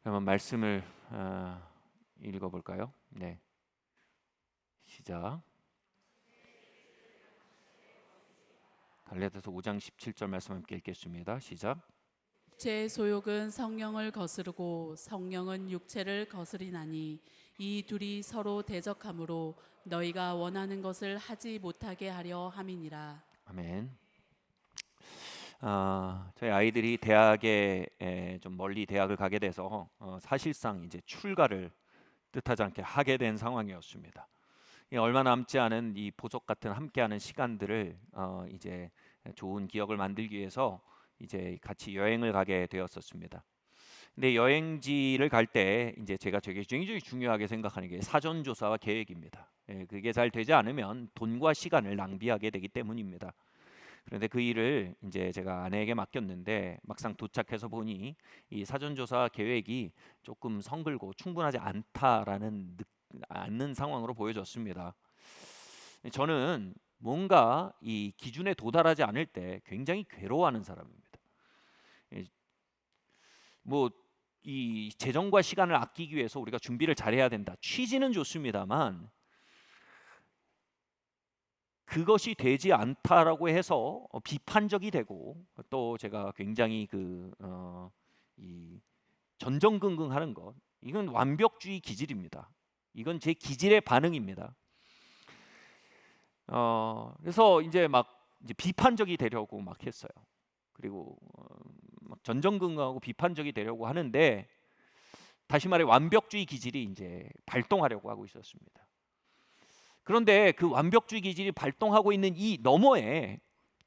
그러면 말씀을 읽어볼까요? 네, 시작. 갈라디아서 5장 17절 말씀 함께 읽겠습니다. 시작. 제 소욕은 성령을 거스르고 성령은 육체를 거스리나니 이 둘이 서로 대적하므로 너희가 원하는 것을 하지 못하게 하려 함이니라. 아멘. 저희 아이들이 대학에 좀 멀리 대학을 가게 돼서 사실상 이제 출가를 뜻하지 않게 하게 된 상황이었습니다. 얼마 남지 않은 이 보석 같은 함께하는 시간들을 이제 좋은 기억을 만들기 위해서 이제 같이 여행을 가게 되었었습니다. 근데 여행지를 갈 때 이제 제가 되게 굉장히 중요하게 생각하는 게 사전 조사와 계획입니다. 그게 잘 되지 않으면 돈과 시간을 낭비하게 되기 때문입니다. 그런데 그 일을 이제 제가 아내에게 맡겼는데 막상 도착해서 보니 이 사전 조사 계획이 조금 성글고 충분하지 않는 상황으로 보여졌습니다. 저는 뭔가 이 기준에 도달하지 않을 때 굉장히 괴로워하는 사람입니다. 뭐 이 재정과 시간을 아끼기 위해서 우리가 준비를 잘해야 된다. 취지는 좋습니다만 그것이 되지 않다라고 해서 비판적이 되고 또 제가 굉장히 이 전전긍긍하는 것, 이건 완벽주의 기질입니다. 이건 제 기질의 반응입니다. 그래서 이제 이제 비판적이 되려고 막 했어요. 그리고 막 전전긍긍하고 비판적이 되려고 하는데 다시 말해 완벽주의 기질이 이제 발동하려고 하고 있었습니다. 그런데 그 완벽주의 기질이 발동하고 있는 이 너머에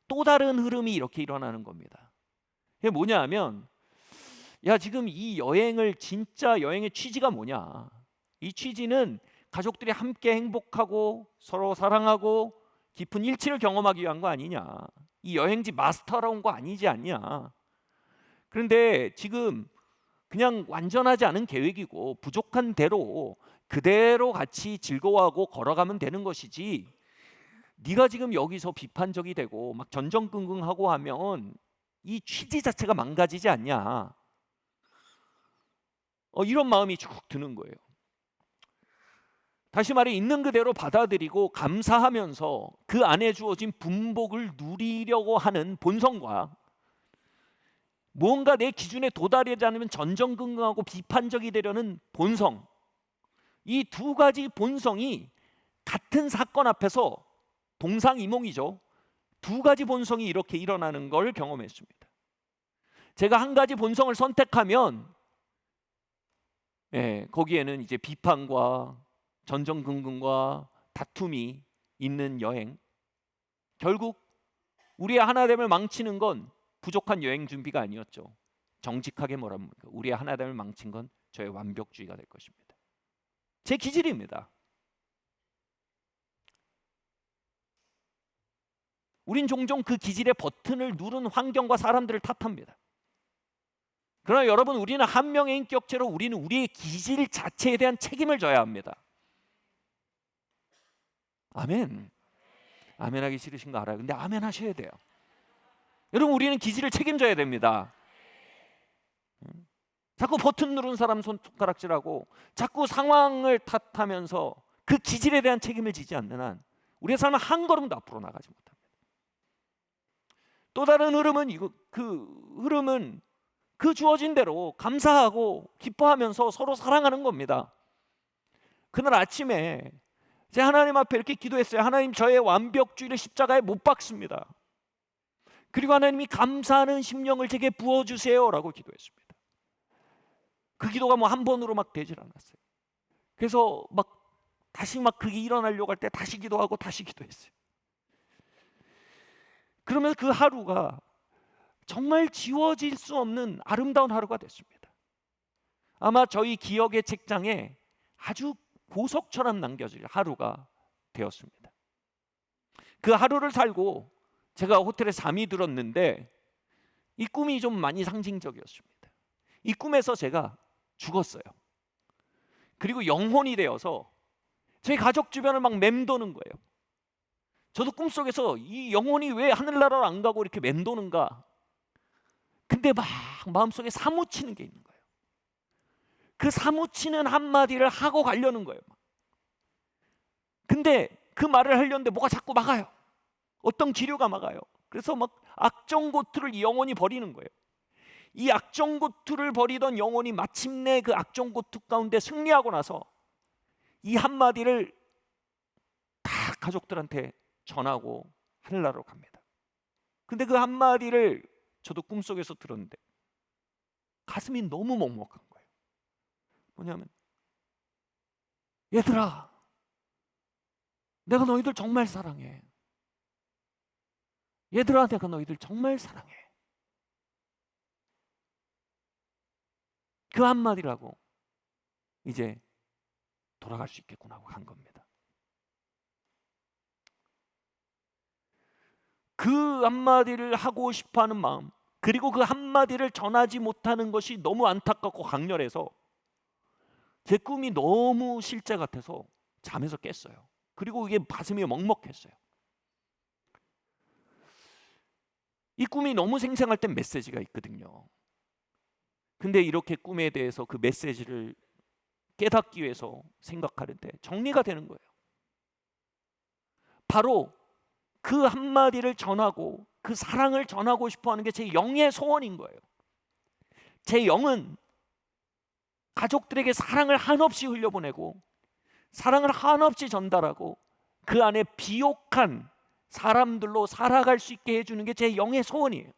또 다른 흐름이 이렇게 일어나는 겁니다. 이게 뭐냐 하면 야, 지금 이 여행을 진짜 여행의 취지가 뭐냐? 이 취지는 가족들이 함께 행복하고 서로 사랑하고 깊은 일치를 경험하기 위한 거 아니냐? 이 여행지 마스터로 온 거 아니지 않냐? 그런데 지금 그냥 완전하지 않은 계획이고 부족한 대로 그대로 같이 즐거워하고 걸어가면 되는 것이지, 네가 지금 여기서 비판적이 되고 막 전전긍긍하고 하면 이 취지 자체가 망가지지 않냐? 이런 마음이 쭉 드는 거예요. 다시 말해 있는 그대로 받아들이고 감사하면서 그 안에 주어진 분복을 누리려고 하는 본성과 뭔가 내 기준에 도달하지 않으면 전전긍긍하고 비판적이 되려는 본성, 이 두 가지 본성이 같은 사건 앞에서 동상이몽이죠. 두 가지 본성이 이렇게 일어나는 걸 경험했습니다. 제가 한 가지 본성을 선택하면 거기에는 이제 비판과 전전긍긍과 다툼이 있는 여행, 결국 우리의 하나됨을 망치는 건 부족한 여행 준비가 아니었죠. 정직하게 뭐랍니까? 우리의 하나됨을 망친 건 저의 완벽주의가 될 것입니다. 제 기질입니다. 우린 종종 그 기질의 버튼을 누른 환경과 사람들을 탓합니다. 그러나 여러분, 우리는 한 명의 인격체로 우리는 우리의 기질 자체에 대한 책임을 져야 합니다. 아멘. 아멘 하기 싫으신 거 알아요. 근데 아멘 하셔야 돼요. 여러분, 우리는 기질을 책임져야 됩니다. 자꾸 버튼 누른 사람 손가락질하고 자꾸 상황을 탓하면서 그 기질에 대한 책임을 지지 않는 한 우리의 삶은 한 걸음도 앞으로 나가지 못합니다. 또 다른 흐름은 그 흐름은 그 주어진 대로 감사하고 기뻐하면서 서로 사랑하는 겁니다. 그날 아침에 제가 하나님 앞에 이렇게 기도했어요. 하나님, 저의 완벽주의를 십자가에 못 박습니다. 그리고 하나님이 감사하는 심령을 제게 부어주세요 라고 기도했습니다. 그 기도가 뭐 한 번으로 막 되질 않았어요. 그래서 다시 그게 일어나려고 할 때 다시 기도하고 다시 기도했어요. 그러면서 그 하루가 정말 지워질 수 없는 아름다운 하루가 됐습니다. 아마 저희 기억의 책장에 아주 보석처럼 남겨질 하루가 되었습니다. 그 하루를 살고 제가 호텔에 잠이 들었는데 이 꿈이 좀 많이 상징적이었습니다. 이 꿈에서 제가 죽었어요. 그리고 영혼이 되어서 제 가족 주변을 막 맴도는 거예요. 저도 꿈속에서 이 영혼이 왜 하늘나라로 안 가고 이렇게 맴도는가. 근데 막 마음속에 사무치는 게 있는 거예요. 그 사무치는 한마디를 하고 가려는 거예요. 근데 그 말을 하려는데 뭐가 자꾸 막아요. 어떤 기류가 막아요. 그래서 막 악정고투를 영혼이 벌이는 거예요. 이 악정고투를 벌이던 영혼이 마침내 그 악정고투 가운데 승리하고 나서 이 한마디를 다 가족들한테 전하고 하늘나라로 갑니다. 근데 그 한마디를 저도 꿈속에서 들었는데 가슴이 너무 먹먹한 거예요. 뭐냐면, 얘들아, 내가 너희들 정말 사랑해. 얘들아, 내가 너희들 정말 사랑해. 그 한마디라고 이제 돌아갈 수 있겠구나 하고 간 겁니다. 그 한마디를 하고 싶어하는 마음, 그리고 그 한마디를 전하지 못하는 것이 너무 안타깝고 강렬해서 제 꿈이 너무 실제 같아서 잠에서 깼어요. 그리고 이게 가슴이 먹먹했어요. 이 꿈이 너무 생생할 땐 메시지가 있거든요. 근데 이렇게 꿈에 대해서 그 메시지를 깨닫기 위해서 생각하는데 정리가 되는 거예요. 바로 그 한마디를 전하고 그 사랑을 전하고 싶어 하는 게 제 영의 소원인 거예요. 제 영은 가족들에게 사랑을 한없이 흘려보내고 사랑을 한없이 전달하고 그 안에 비옥한 사람들로 살아갈 수 있게 해주는 게 제 영의 소원이에요.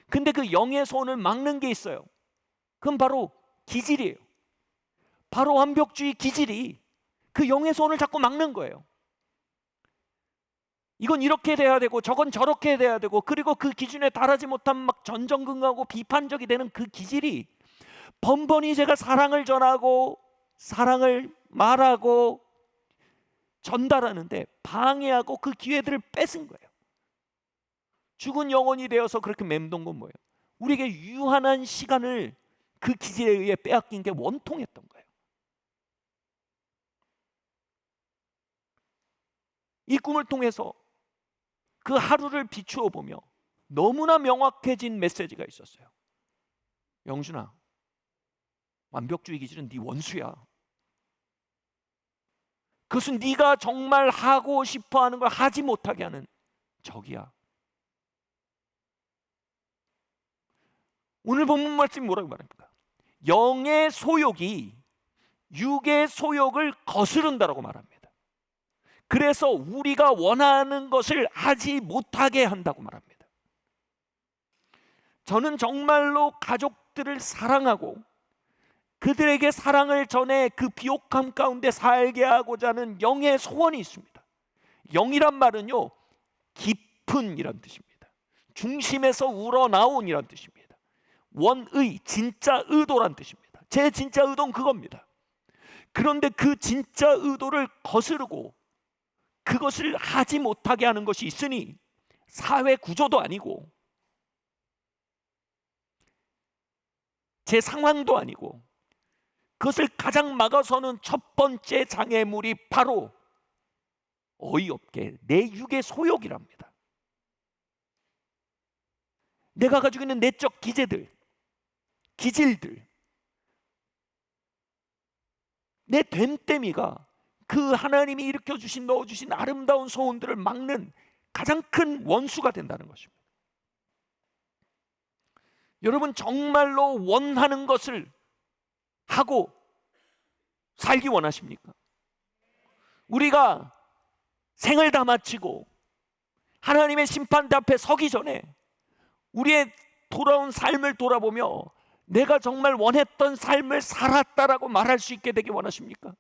근데 그 영의 소원을 막는 게 있어요. 그건 바로 기질이에요. 바로 완벽주의 기질이 그 영의 소원을 자꾸 막는 거예요. 이건 이렇게 돼야 되고 저건 저렇게 돼야 되고, 그리고 그 기준에 달하지 못한 막 전전긍긍하고 비판적이 되는 그 기질이 번번이 제가 사랑을 전하고 사랑을 말하고 전달하는데 방해하고 그 기회들을 뺏은 거예요. 죽은 영혼이 되어서 그렇게 맴돈 건 뭐예요? 우리에게 유한한 시간을 그 기질에 의해 빼앗긴 게 원통했던 거예요. 이 꿈을 통해서 그 하루를 비추어 보며 너무나 명확해진 메시지가 있었어요. 영준아, 완벽주의 기질은 네 원수야. 그것은 네가 정말 하고 싶어하는 걸 하지 못하게 하는 적이야. 오늘 본문 말씀이 뭐라고 말합니까? 영의 소욕이 육의 소욕을 거스른다라고 말합니다. 그래서 우리가 원하는 것을 하지 못하게 한다고 말합니다. 저는 정말로 가족들을 사랑하고 그들에게 사랑을 전해 그 비옥함 가운데 살게 하고자 하는 영의 소원이 있습니다. 영이란 말은요, 깊은 이란 뜻입니다. 중심에서 우러나온 이란 뜻입니다. 원의, 진짜 의도란 뜻입니다. 제 진짜 의도는 그겁니다. 그런데 그 진짜 의도를 거스르고 그것을 하지 못하게 하는 것이 있으니 사회 구조도 아니고 제 상황도 아니고 그것을 가장 막아서는 첫 번째 장애물이 바로 어이없게 내 육의 소욕이랍니다. 내가 가지고 있는 내적 기질들, 내 됨됨이가 그 하나님이 일으켜주신 넣어주신 아름다운 소원들을 막는 가장 큰 원수가 된다는 것입니다. 여러분, 정말로 원하는 것을 하고 살기 원하십니까? 우리가 생을 다 마치고 하나님의 심판대 앞에 서기 전에 우리의 돌아온 삶을 돌아보며 내가 정말 원했던 삶을 살았다라고 말할 수 있게 되기 원하십니까?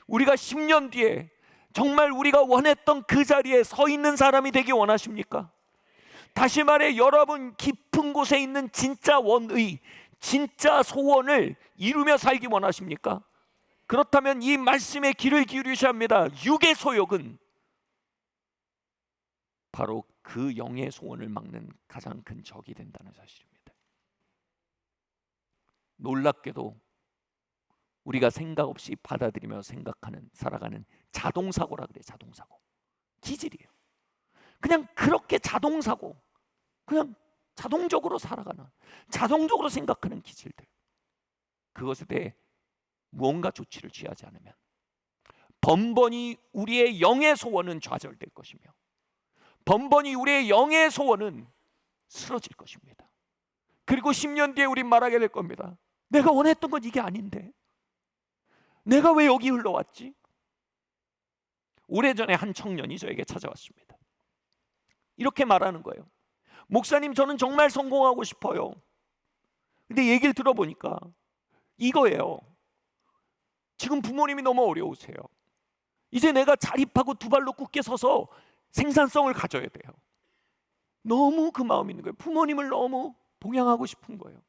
우리가 10년 뒤에 정말 우리가 원했던 그 자리에 서 있는 사람이 되기 원하십니까? 다시 말해, 여러분 깊은 곳에 있는 진짜 원의, 진짜 소원을 이루며 살기 원하십니까? 그렇다면 이 말씀에 귀를 기울이셔야 합니다. 육의 소욕은 바로 그 영의 소원을 막는 가장 큰 적이 된다는 사실입니다. 놀랍게도 우리가 생각 없이 받아들이며 생각하는, 살아가는 자동사고라 그래요. 자동사고. 기질이에요. 그냥 그렇게 자동사고, 그냥 자동적으로 살아가는, 자동적으로 생각하는 기질들. 그것에 대해 무언가 조치를 취하지 않으면 번번이 우리의 영의 소원은 좌절될 것이며 번번이 우리의 영의 소원은 쓰러질 것입니다. 그리고 10년 뒤에 우린 말하게 될 겁니다. 내가 원했던 건 이게 아닌데 내가 왜 여기 흘러왔지? 오래전에 한 청년이 저에게 찾아왔습니다. 이렇게 말하는 거예요. 목사님, 저는 정말 성공하고 싶어요. 근데 얘기를 들어보니까 이거예요. 지금 부모님이 너무 어려우세요. 이제 내가 자립하고 두 발로 굳게 서서 생산성을 가져야 돼요. 너무 그 마음이 있는 거예요. 부모님을 너무 봉양하고 싶은 거예요.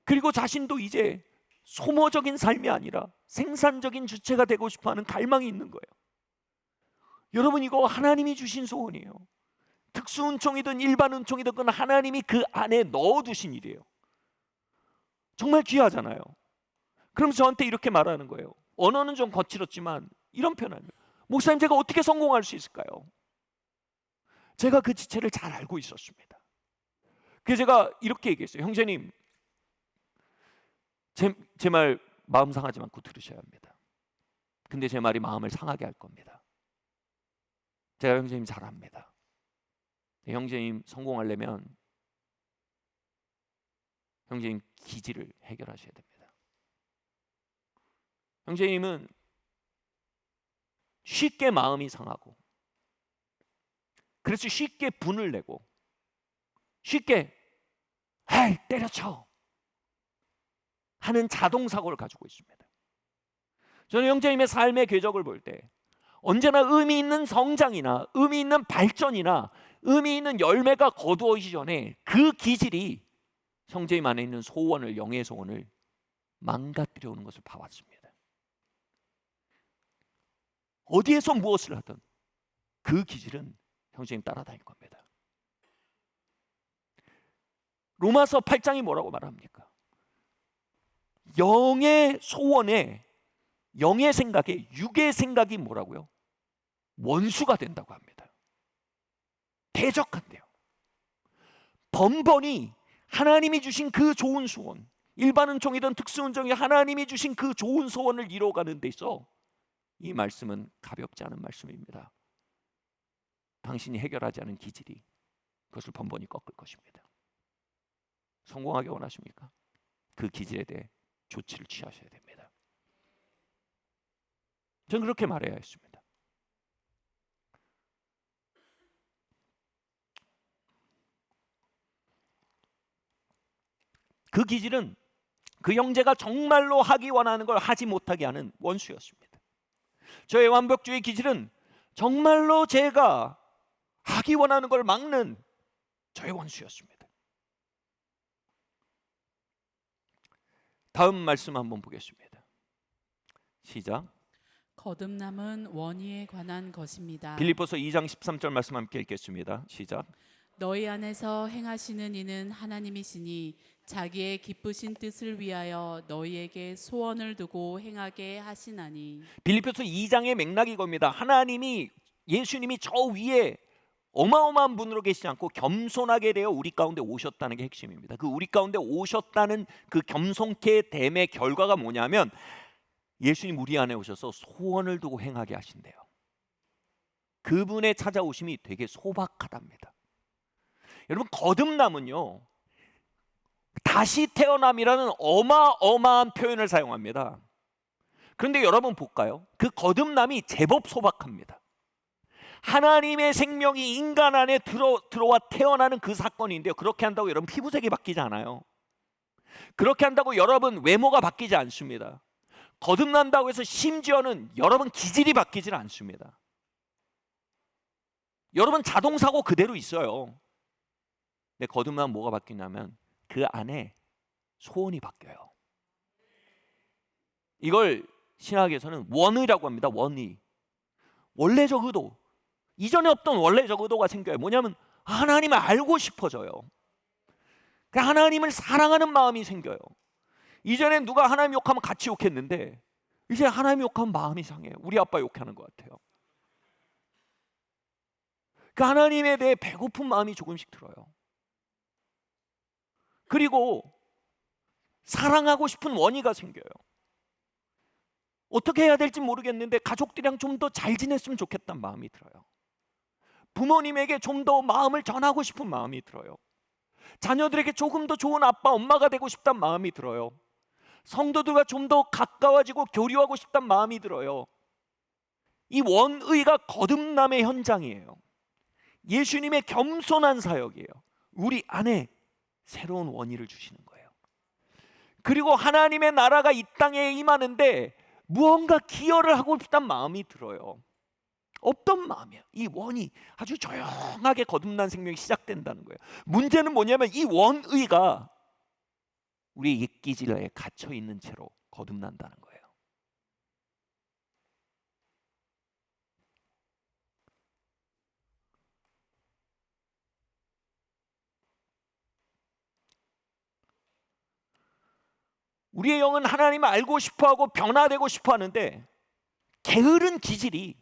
그리고 자신도 이제 소모적인 삶이 아니라 생산적인 주체가 되고 싶어하는 갈망이 있는 거예요. 여러분, 이거 하나님이 주신 소원이에요. 특수은총이든 일반 은총이든 그건 하나님이 그 안에 넣어두신 일이에요. 정말 귀하잖아요. 그럼 저한테 이렇게 말하는 거예요. 언어는 좀 거칠었지만 이런 표현이에요. 목사님, 제가 어떻게 성공할 수 있을까요? 제가 그 지체를 잘 알고 있었습니다. 그래서 제가 이렇게 얘기했어요. 형제님, 제 말 마음 상하지 않고 들으셔야 합니다. 근데 제 말이 마음을 상하게 할 겁니다. 제가 형제님 잘 압니다. 형제님 성공하려면 형제님 기질을 해결하셔야 됩니다. 형제님은 쉽게 마음이 상하고 그래서 쉽게 분을 내고 쉽게 에이 때려쳐 하는 자동사고를 가지고 있습니다. 저는 형제님의 삶의 궤적을 볼 때 언제나 의미 있는 성장이나 의미 있는 발전이나 의미 있는 열매가 거두어지기 전에 그 기질이 형제님 안에 있는 소원을, 영의 소원을 망가뜨려 오는 것을 봐왔습니다. 어디에서 무엇을 하든 그 기질은 형제님 따라다닐 겁니다. 로마서 8장이 뭐라고 말합니까? 영의 소원에 영의 생각에 육의 생각이 뭐라고요? 원수가 된다고 합니다. 대적한대요. 번번이 하나님이 주신 그 좋은 소원, 일반 은총이든 특수 은총이 하나님이 주신 그 좋은 소원을 이루어가는 데 있어 이 말씀은 가볍지 않은 말씀입니다. 당신이 해결하지 않은 기질이 그것을 번번이 꺾을 것입니다. 성공하기 원하십니까? 그 기질에 대해 조치를 취하셔야 됩니다. 저는 그렇게 말해야 했습니다. 그 기질은 그 형제가 정말로 하기 원하는 걸 하지 못하게 하는 원수였습니다. 저의 완벽주의 기질은 정말로 제가 하기 원하는 걸 막는 저의 원수였습니다. 다음 말씀 한번 보겠습니다. 시작. 거듭남은 원의에 관한 것입니다. 빌립보서 2장 13절 말씀 함께 읽겠습니다. 시작. 너희 안에서 행하시는 이는 하나님이시니 자기의 기쁘신 뜻을 위하여 너희에게 소원을 두고 행하게 하시나니. 빌립보서 2장의 맥락이 겁니다. 하나님이 예수님이 저 위에 어마어마한 분으로 계시지 않고 겸손하게 되어 우리 가운데 오셨다는 게 핵심입니다. 그 우리 가운데 오셨다는 그 겸손케 됨의 결과가 뭐냐면 예수님 우리 안에 오셔서 소원을 두고 행하게 하신대요. 그분의 찾아오심이 되게 소박하답니다. 여러분, 거듭남은요 다시 태어남이라는 어마어마한 표현을 사용합니다. 그런데 여러분 볼까요? 그 거듭남이 제법 소박합니다. 하나님의 생명이 인간 안에 들어와 태어나는 그 사건인데요, 그렇게 한다고 여러분 피부색이 바뀌지 않아요. 그렇게 한다고 여러분 외모가 바뀌지 않습니다. 거듭난다고 해서 심지어는 여러분 기질이 바뀌지 않습니다. 여러분 자동사고 그대로 있어요. 근데 거듭나면 뭐가 바뀌냐면 그 안에 소원이 바뀌어요. 이걸 신학에서는 원의라고 합니다. 원의. 원래적 의도, 이전에 없던 원래적 의도가 생겨요. 뭐냐면 하나님을 알고 싶어져요. 하나님을 사랑하는 마음이 생겨요. 이전엔 누가 하나님 욕하면 같이 욕했는데 이제 하나님 욕하면 마음이 상해요. 우리 아빠 욕하는 것 같아요. 그 하나님에 대해 배고픈 마음이 조금씩 들어요. 그리고 사랑하고 싶은 원의가 생겨요. 어떻게 해야 될지 모르겠는데 가족들이랑 좀 더 잘 지냈으면 좋겠다는 마음이 들어요. 부모님에게 좀 더 마음을 전하고 싶은 마음이 들어요. 자녀들에게 조금 더 좋은 아빠, 엄마가 되고 싶다는 마음이 들어요. 성도들과 좀 더 가까워지고 교류하고 싶다는 마음이 들어요. 이 원의가 거듭남의 현장이에요. 예수님의 겸손한 사역이에요. 우리 안에 새로운 원의를 주시는 거예요. 그리고 하나님의 나라가 이 땅에 임하는데 무언가 기여를 하고 싶다는 마음이 들어요. 어떤 마음이야? 이 원이 아주 조용하게 거듭난 생명이 시작된다는 거예요. 문제는 뭐냐면 이 원의가 우리의 옛기질에 갇혀 있는 채로 거듭난다는 거예요. 우리의 영은 하나님을 알고 싶어하고 변화되고 싶어하는데 게으른 기질이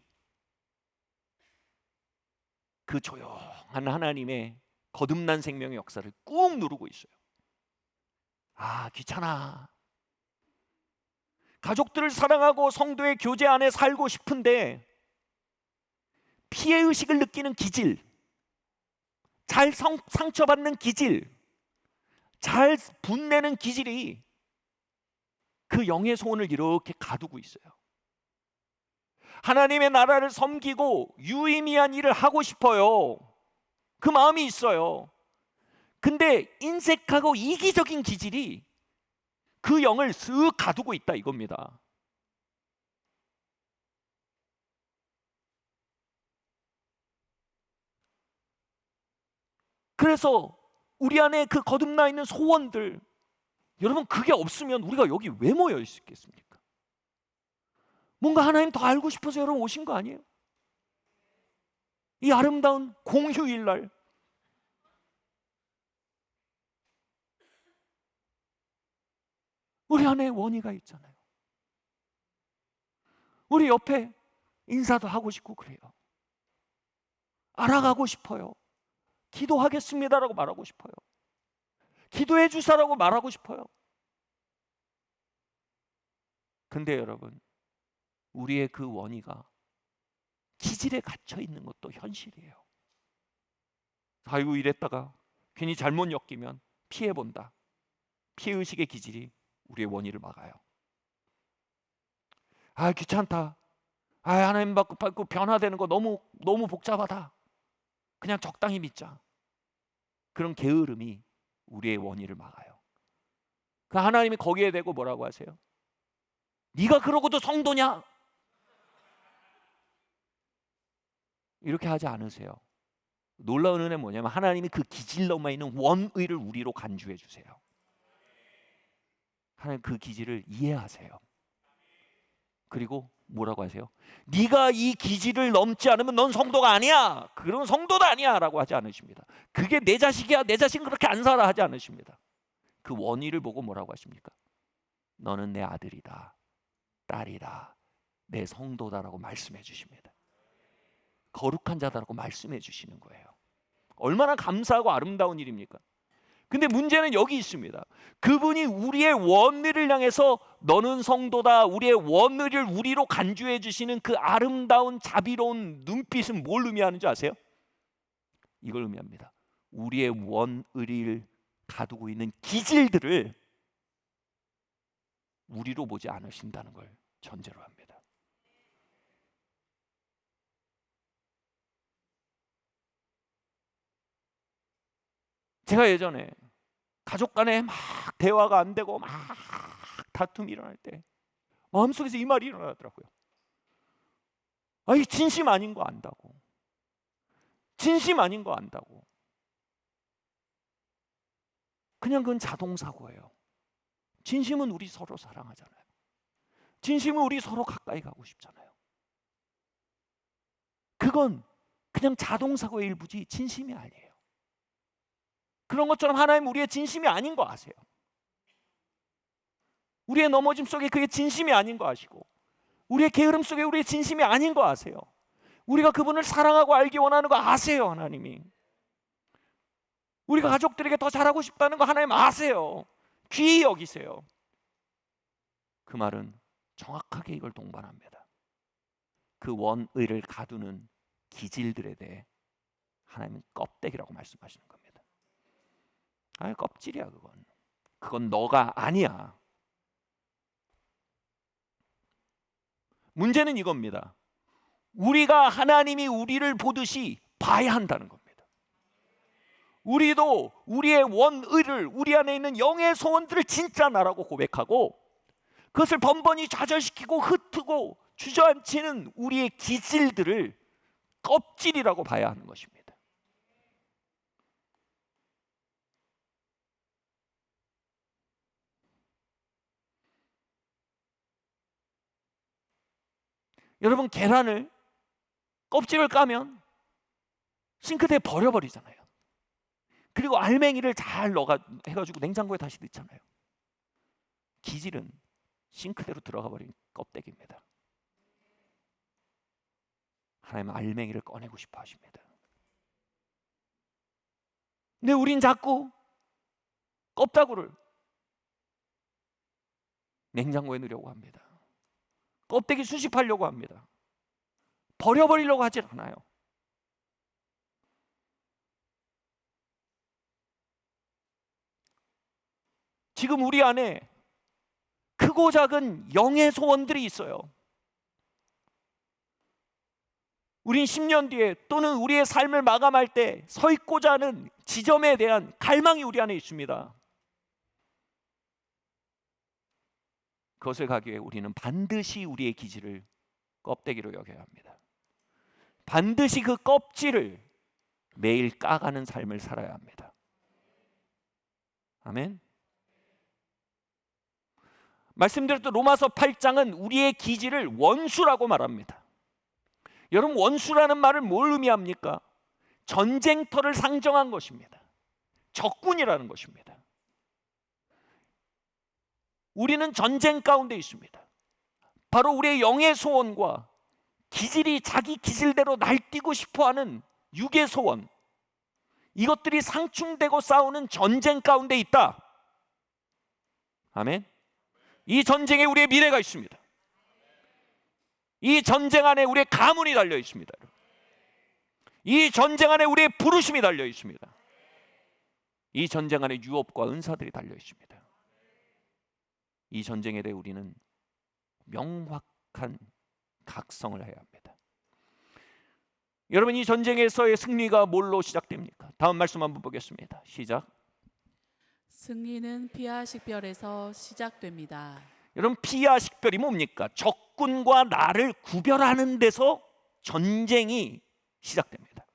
그 조용한 하나님의 거듭난 생명의 역사를 꾹 누르고 있어요. 아, 귀찮아. 가족들을 사랑하고 성도의 교제 안에 살고 싶은데 피해의식을 느끼는 기질, 잘 상처받는 기질, 잘 분내는 기질이 그 영의 소원을 이렇게 가두고 있어요. 하나님의 나라를 섬기고 유의미한 일을 하고 싶어요. 그 마음이 있어요. 근데 인색하고 이기적인 기질이 그 영을 쓱 가두고 있다 이겁니다. 그래서 우리 안에 그 거듭나 있는 소원들, 여러분 그게 없으면 우리가 여기 왜 모여 있겠습니까? 뭔가 하나님 더 알고 싶어서 여러분 오신 거 아니에요? 이 아름다운 공휴일 날 우리 안에 원의가 있잖아요. 우리 옆에 인사도 하고 싶고 그래요. 알아가고 싶어요. 기도하겠습니다라고 말하고 싶어요. 기도해 주사라고 말하고 싶어요. 근데 여러분, 우리의 그 원의가 기질에 갇혀 있는 것도 현실이에요. 아이고 이랬다가 괜히 잘못 엮이면 피해본다. 피해의식의 기질이 우리의 원의를 막아요. 아, 귀찮다. 아, 하나님 받고 변화되는 거 너무 복잡하다. 그냥 적당히 믿자. 그런 게으름이 우리의 원의를 막아요. 그 하나님이 거기에 대고 뭐라고 하세요? 네가 그러고도 성도냐? 이렇게 하지 않으세요. 놀라운 은혜는 뭐냐면 하나님이 그 기질로만 있는 원의를 우리로 간주해 주세요. 하나님 그 기질을 이해하세요. 그리고 뭐라고 하세요? 네가 이 기질을 넘지 않으면 넌 성도가 아니야. 그런 성도도 아니야 라고 하지 않으십니다. 그게 내 자식이야. 내 자식은 그렇게 안 살아 하지 않으십니다. 그 원의를 보고 뭐라고 하십니까? 너는 내 아들이다. 딸이다. 내 성도다라고 말씀해 주십니다. 거룩한 자다라고 말씀해 주시는 거예요. 얼마나 감사하고 아름다운 일입니까? 근데 문제는 여기 있습니다. 그분이 우리의 원의를 향해서 너는 성도다, 우리의 원의를 우리로 간주해 주시는 그 아름다운 자비로운 눈빛은 뭘 의미하는 줄 아세요? 이걸 의미합니다. 우리의 원의를 가두고 있는 기질들을 우리로 보지 않으신다는 걸 전제로 합니다. 제가 예전에 가족 간에 막 대화가 안 되고 막 다툼이 일어날 때 마음속에서 이 말이 일어나더라고요. 아, 이 진심 아닌 거 안다고. 진심 아닌 거 안다고. 그냥 그건 자동사고예요. 진심은 우리 서로 사랑하잖아요. 진심은 우리 서로 가까이 가고 싶잖아요. 그건 그냥 자동사고의 일부지 진심이 아니에요. 그런 것처럼 하나님 우리의 진심이 아닌 거 아세요. 우리의 넘어짐 속에 그게 진심이 아닌 거 아시고, 우리의 게으름 속에 우리의 진심이 아닌 거 아세요. 우리가 그분을 사랑하고 알기 원하는 거 아세요. 하나님이 우리가 가족들에게 더 잘하고 싶다는 거 하나님 아세요. 귀히 여기세요. 그 말은 정확하게 이걸 동반합니다. 그 원의를 가두는 기질들에 대해 하나님은 껍데기라고 말씀하시는 겁니다. 아니, 껍질이야 그건. 그건 너가 아니야. 문제는 이겁니다. 우리가 하나님이 우리를 보듯이 봐야 한다는 겁니다. 우리도 우리의 원의를, 우리 안에 있는 영의 소원들을 진짜 나라고 고백하고 그것을 번번이 좌절시키고 흩트고 주저앉히는 우리의 기질들을 껍질이라고 봐야 하는 것입니다. 여러분, 계란을 껍질을 까면 싱크대에 버려버리잖아요. 그리고 알맹이를 잘 해가지고 냉장고에 다시 넣잖아요. 기질은 싱크대로 들어가 버린 껍데기입니다. 하나님은 알맹이를 꺼내고 싶어 하십니다. 근데 우린 자꾸 껍다구를 냉장고에 넣으려고 합니다. 껍데기 수집하려고 합니다. 버려버리려고 하질 않아요. 지금 우리 안에 크고 작은 영의 소원들이 있어요. 우린 10년 뒤에 또는 우리의 삶을 마감할 때 서 있고자 하는 지점에 대한 갈망이 우리 안에 있습니다. 그것을 가기 위해 우리는 반드시 우리의 기질을 껍데기로 여겨야 합니다. 반드시 그 껍질을 매일 까가는 삶을 살아야 합니다. 아멘. 말씀드렸던 로마서 8장은 우리의 기질을 원수라고 말합니다. 여러분, 원수라는 말을 뭘 의미합니까? 전쟁터를 상정한 것입니다. 적군이라는 것입니다. 우리는 전쟁 가운데 있습니다. 바로 우리의 영의 소원과 기질이 자기 기질대로 날뛰고 싶어하는 육의 소원, 이것들이 상충되고 싸우는 전쟁 가운데 있다. 아멘. 이 전쟁에 우리의 미래가 있습니다. 이 전쟁 안에 우리의 가문이 달려 있습니다. 이 전쟁 안에 우리의 부르심이 달려 있습니다. 이 전쟁 안에 유업과 은사들이 달려 있습니다. 이 전쟁에 대해 우리는 명확한 각성을 해야 합니다. 여러분, 이 전쟁에서의 승리가 뭘로 시작됩니까? 다음 말씀 한번 보겠습니다. 시작. 승리는 피와 식별에서 시작됩니다. 여러분, 피와 식별이 뭡니까? 적군과 나를 구별하는 데서 전쟁이 시작됩니다.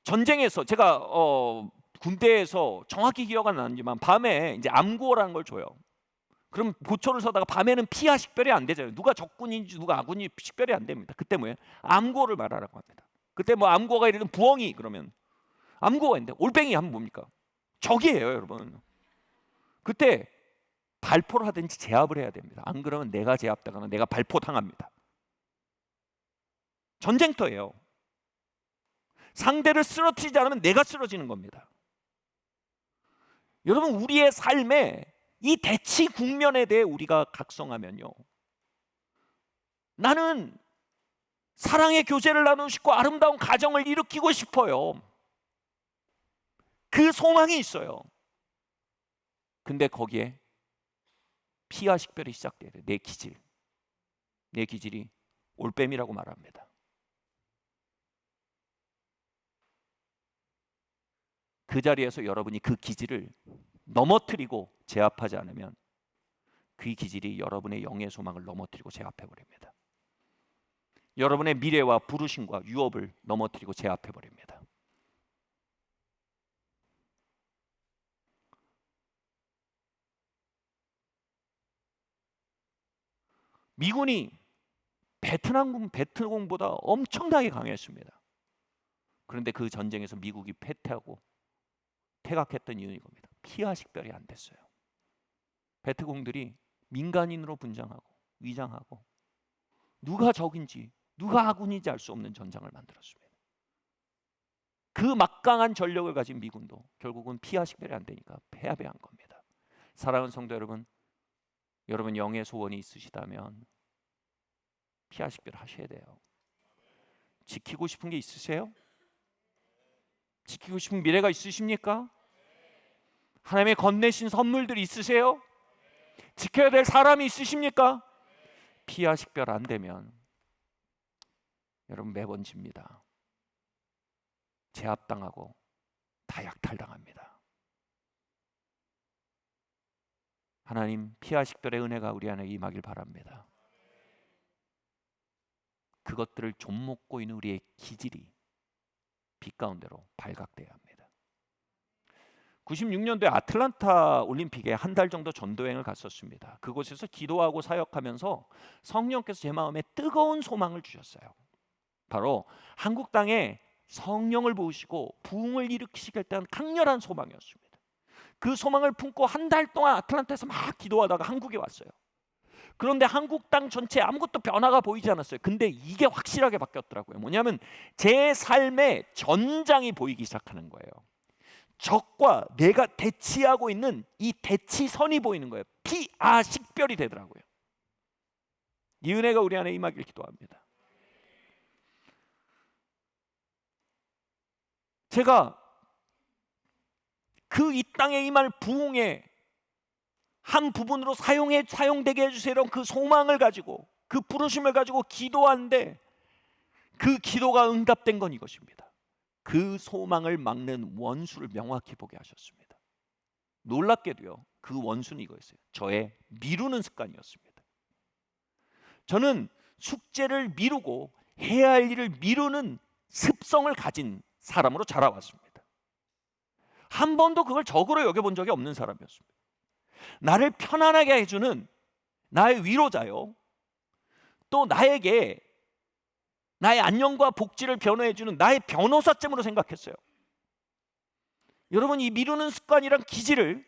전쟁에서 제가 군대에서 정확히 기억 안 나지만 밤에 이제 암구호라는 걸 줘요. 그럼 보초를 서다가 밤에는 피와 식별이 안 되잖아요. 누가 적군인지 누가 아군인지 식별이 안 됩니다. 그때 뭐예요? 암구호를 말하라고 합니다. 그때 뭐 암구호가 예를 들면 부엉이 그러면 암구호가 있는데 올뱅이 하면 뭡니까? 적이에요, 여러분. 그때 발포를 하든지 제압을 해야 됩니다. 안 그러면 내가 제압당하면 내가 발포당합니다. 전쟁터예요. 상대를 쓰러뜨리지 않으면 내가 쓰러지는 겁니다. 여러분, 우리의 삶에 이 대치 국면에 대해 우리가 각성하면요, 나는 사랑의 교제를 나누고 싶고 아름다운 가정을 일으키고 싶어요. 그 소망이 있어요. 근데 거기에 피와 식별이 시작돼야 돼요. 내 기질이 올빼미라고 말합니다. 그 자리에서 여러분이 그 기질을 넘어뜨리고 제압하지 않으면 그 기질이 여러분의 영의 소망을 넘어뜨리고 제압해버립니다. 여러분의 미래와 부르심과 유업을 넘어뜨리고 제압해버립니다. 미군이 베트남보다 엄청나게 강했습니다. 그런데 그 전쟁에서 미국이 패퇴하고 퇴각했던 이유는 이겁니다. 피와 식별이 안 됐어요. 베트공들이 민간인으로 분장하고 위장하고 누가 적인지 누가 아군인지 알 수 없는 전장을 만들었습니다. 그 막강한 전력을 가진 미군도 결국은 피와 식별이 안 되니까 패배한 겁니다. 사랑하는 성도 여러분, 여러분 영의 소원이 있으시다면 피하식별 하셔야 돼요. 지키고 싶은 게 있으세요? 지키고 싶은 미래가 있으십니까? 하나님의 건네신 선물들이 있으세요? 지켜야 될 사람이 있으십니까? 피하식별 안 되면 여러분 매번 집니다. 제압당하고 다 약탈당합니다. 하나님 피하식별의 은혜가 우리 안에 임하길 바랍니다. 그것들을 좀먹고 있는 우리의 기질이 빛 가운데로 발각돼야 합니다. 96년도에 아틀란타 올림픽에 한 달 정도 전도여행을 갔었습니다. 그곳에서 기도하고 사역하면서 성령께서 제 마음에 뜨거운 소망을 주셨어요. 바로 한국 땅에 성령을 부으시고 부흥을 일으키시겠다는 강렬한 소망이었습니다. 그 소망을 품고 한 달 동안 아틀란타에서 막 기도하다가 한국에 왔어요. 그런데 한국 땅 전체에 아무것도 변화가 보이지 않았어요. 근데 이게 확실하게 바뀌었더라고요. 뭐냐면 제 삶의 전장이 보이기 시작하는 거예요. 적과 내가 대치하고 있는 이 대치선이 보이는 거예요. 피아식별이 되더라고요. 이 은혜가 우리 안에 임하길 기도합니다. 제가 그 이 땅에 임할 부흥의 한 부분으로 사용되게 해주세요. 그 소망을 가지고 그 부르심을 가지고 기도하는데 그 기도가 응답된 건 이것입니다. 그 소망을 막는 원수를 명확히 보게 하셨습니다. 놀랍게도요, 그 원수는 이거였어요. 저의 미루는 습관이었습니다. 저는 숙제를 미루고 해야 할 일을 미루는 습성을 가진 사람으로 자라왔습니다. 한 번도 그걸 적으로 여겨본 적이 없는 사람이었습니다. 나를 편안하게 해주는 나의 위로자요, 또 나에게 나의 안녕과 복지를 변호해주는 나의 변호사쯤으로 생각했어요. 여러분, 이 미루는 습관이란 기질을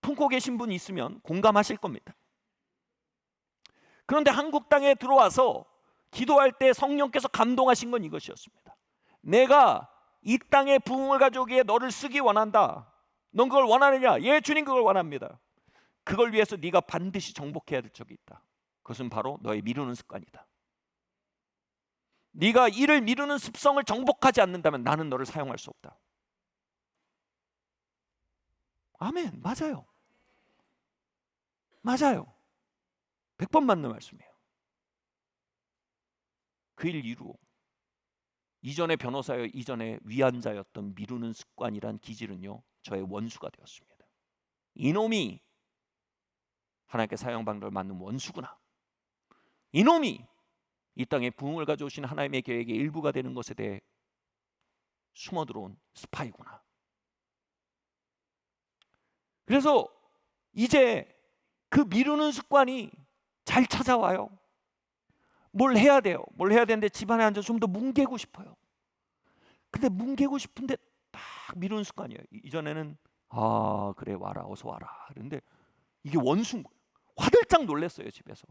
품고 계신 분이 있으면 공감하실 겁니다. 그런데 한국 땅에 들어와서 기도할 때 성령께서 감동하신 건 이것이었습니다. 내가 이 땅에 부흥을 가져오기에 너를 쓰기 원한다. 넌 그걸 원하느냐? 예, 주님 그걸 원합니다. 그걸 위해서 네가 반드시 정복해야 될 적이 있다. 그것은 바로 너의 미루는 습관이다. 네가 이를 미루는 습성을 정복하지 않는다면 나는 너를 사용할 수 없다. 아멘. 맞아요. 맞아요. 100번 맞는 말씀이에요. 그 일 이루 이전에 변호사여 이전에 위안자였던 미루는 습관이란 기질은요, 저의 원수가 되었습니다. 이놈이 하나님께 사용 방법을 맞는 원수구나. 이놈이 이 땅에 부흥을 가져오신 하나님의 계획의 일부가 되는 것에 대해 숨어 들어온 스파이구나. 그래서 이제 그 미루는 습관이 잘 찾아와요. 뭘 해야 돼요. 뭘 해야 되는데 집안에 앉아서 좀 더 뭉개고 싶어요. 근데 뭉개고 싶은데 딱 미루는 습관이에요. 이전에는 그래 와라 어서 와라. 그런데 이게 원수인 거예요. 화들짝 놀랐어요. 집에서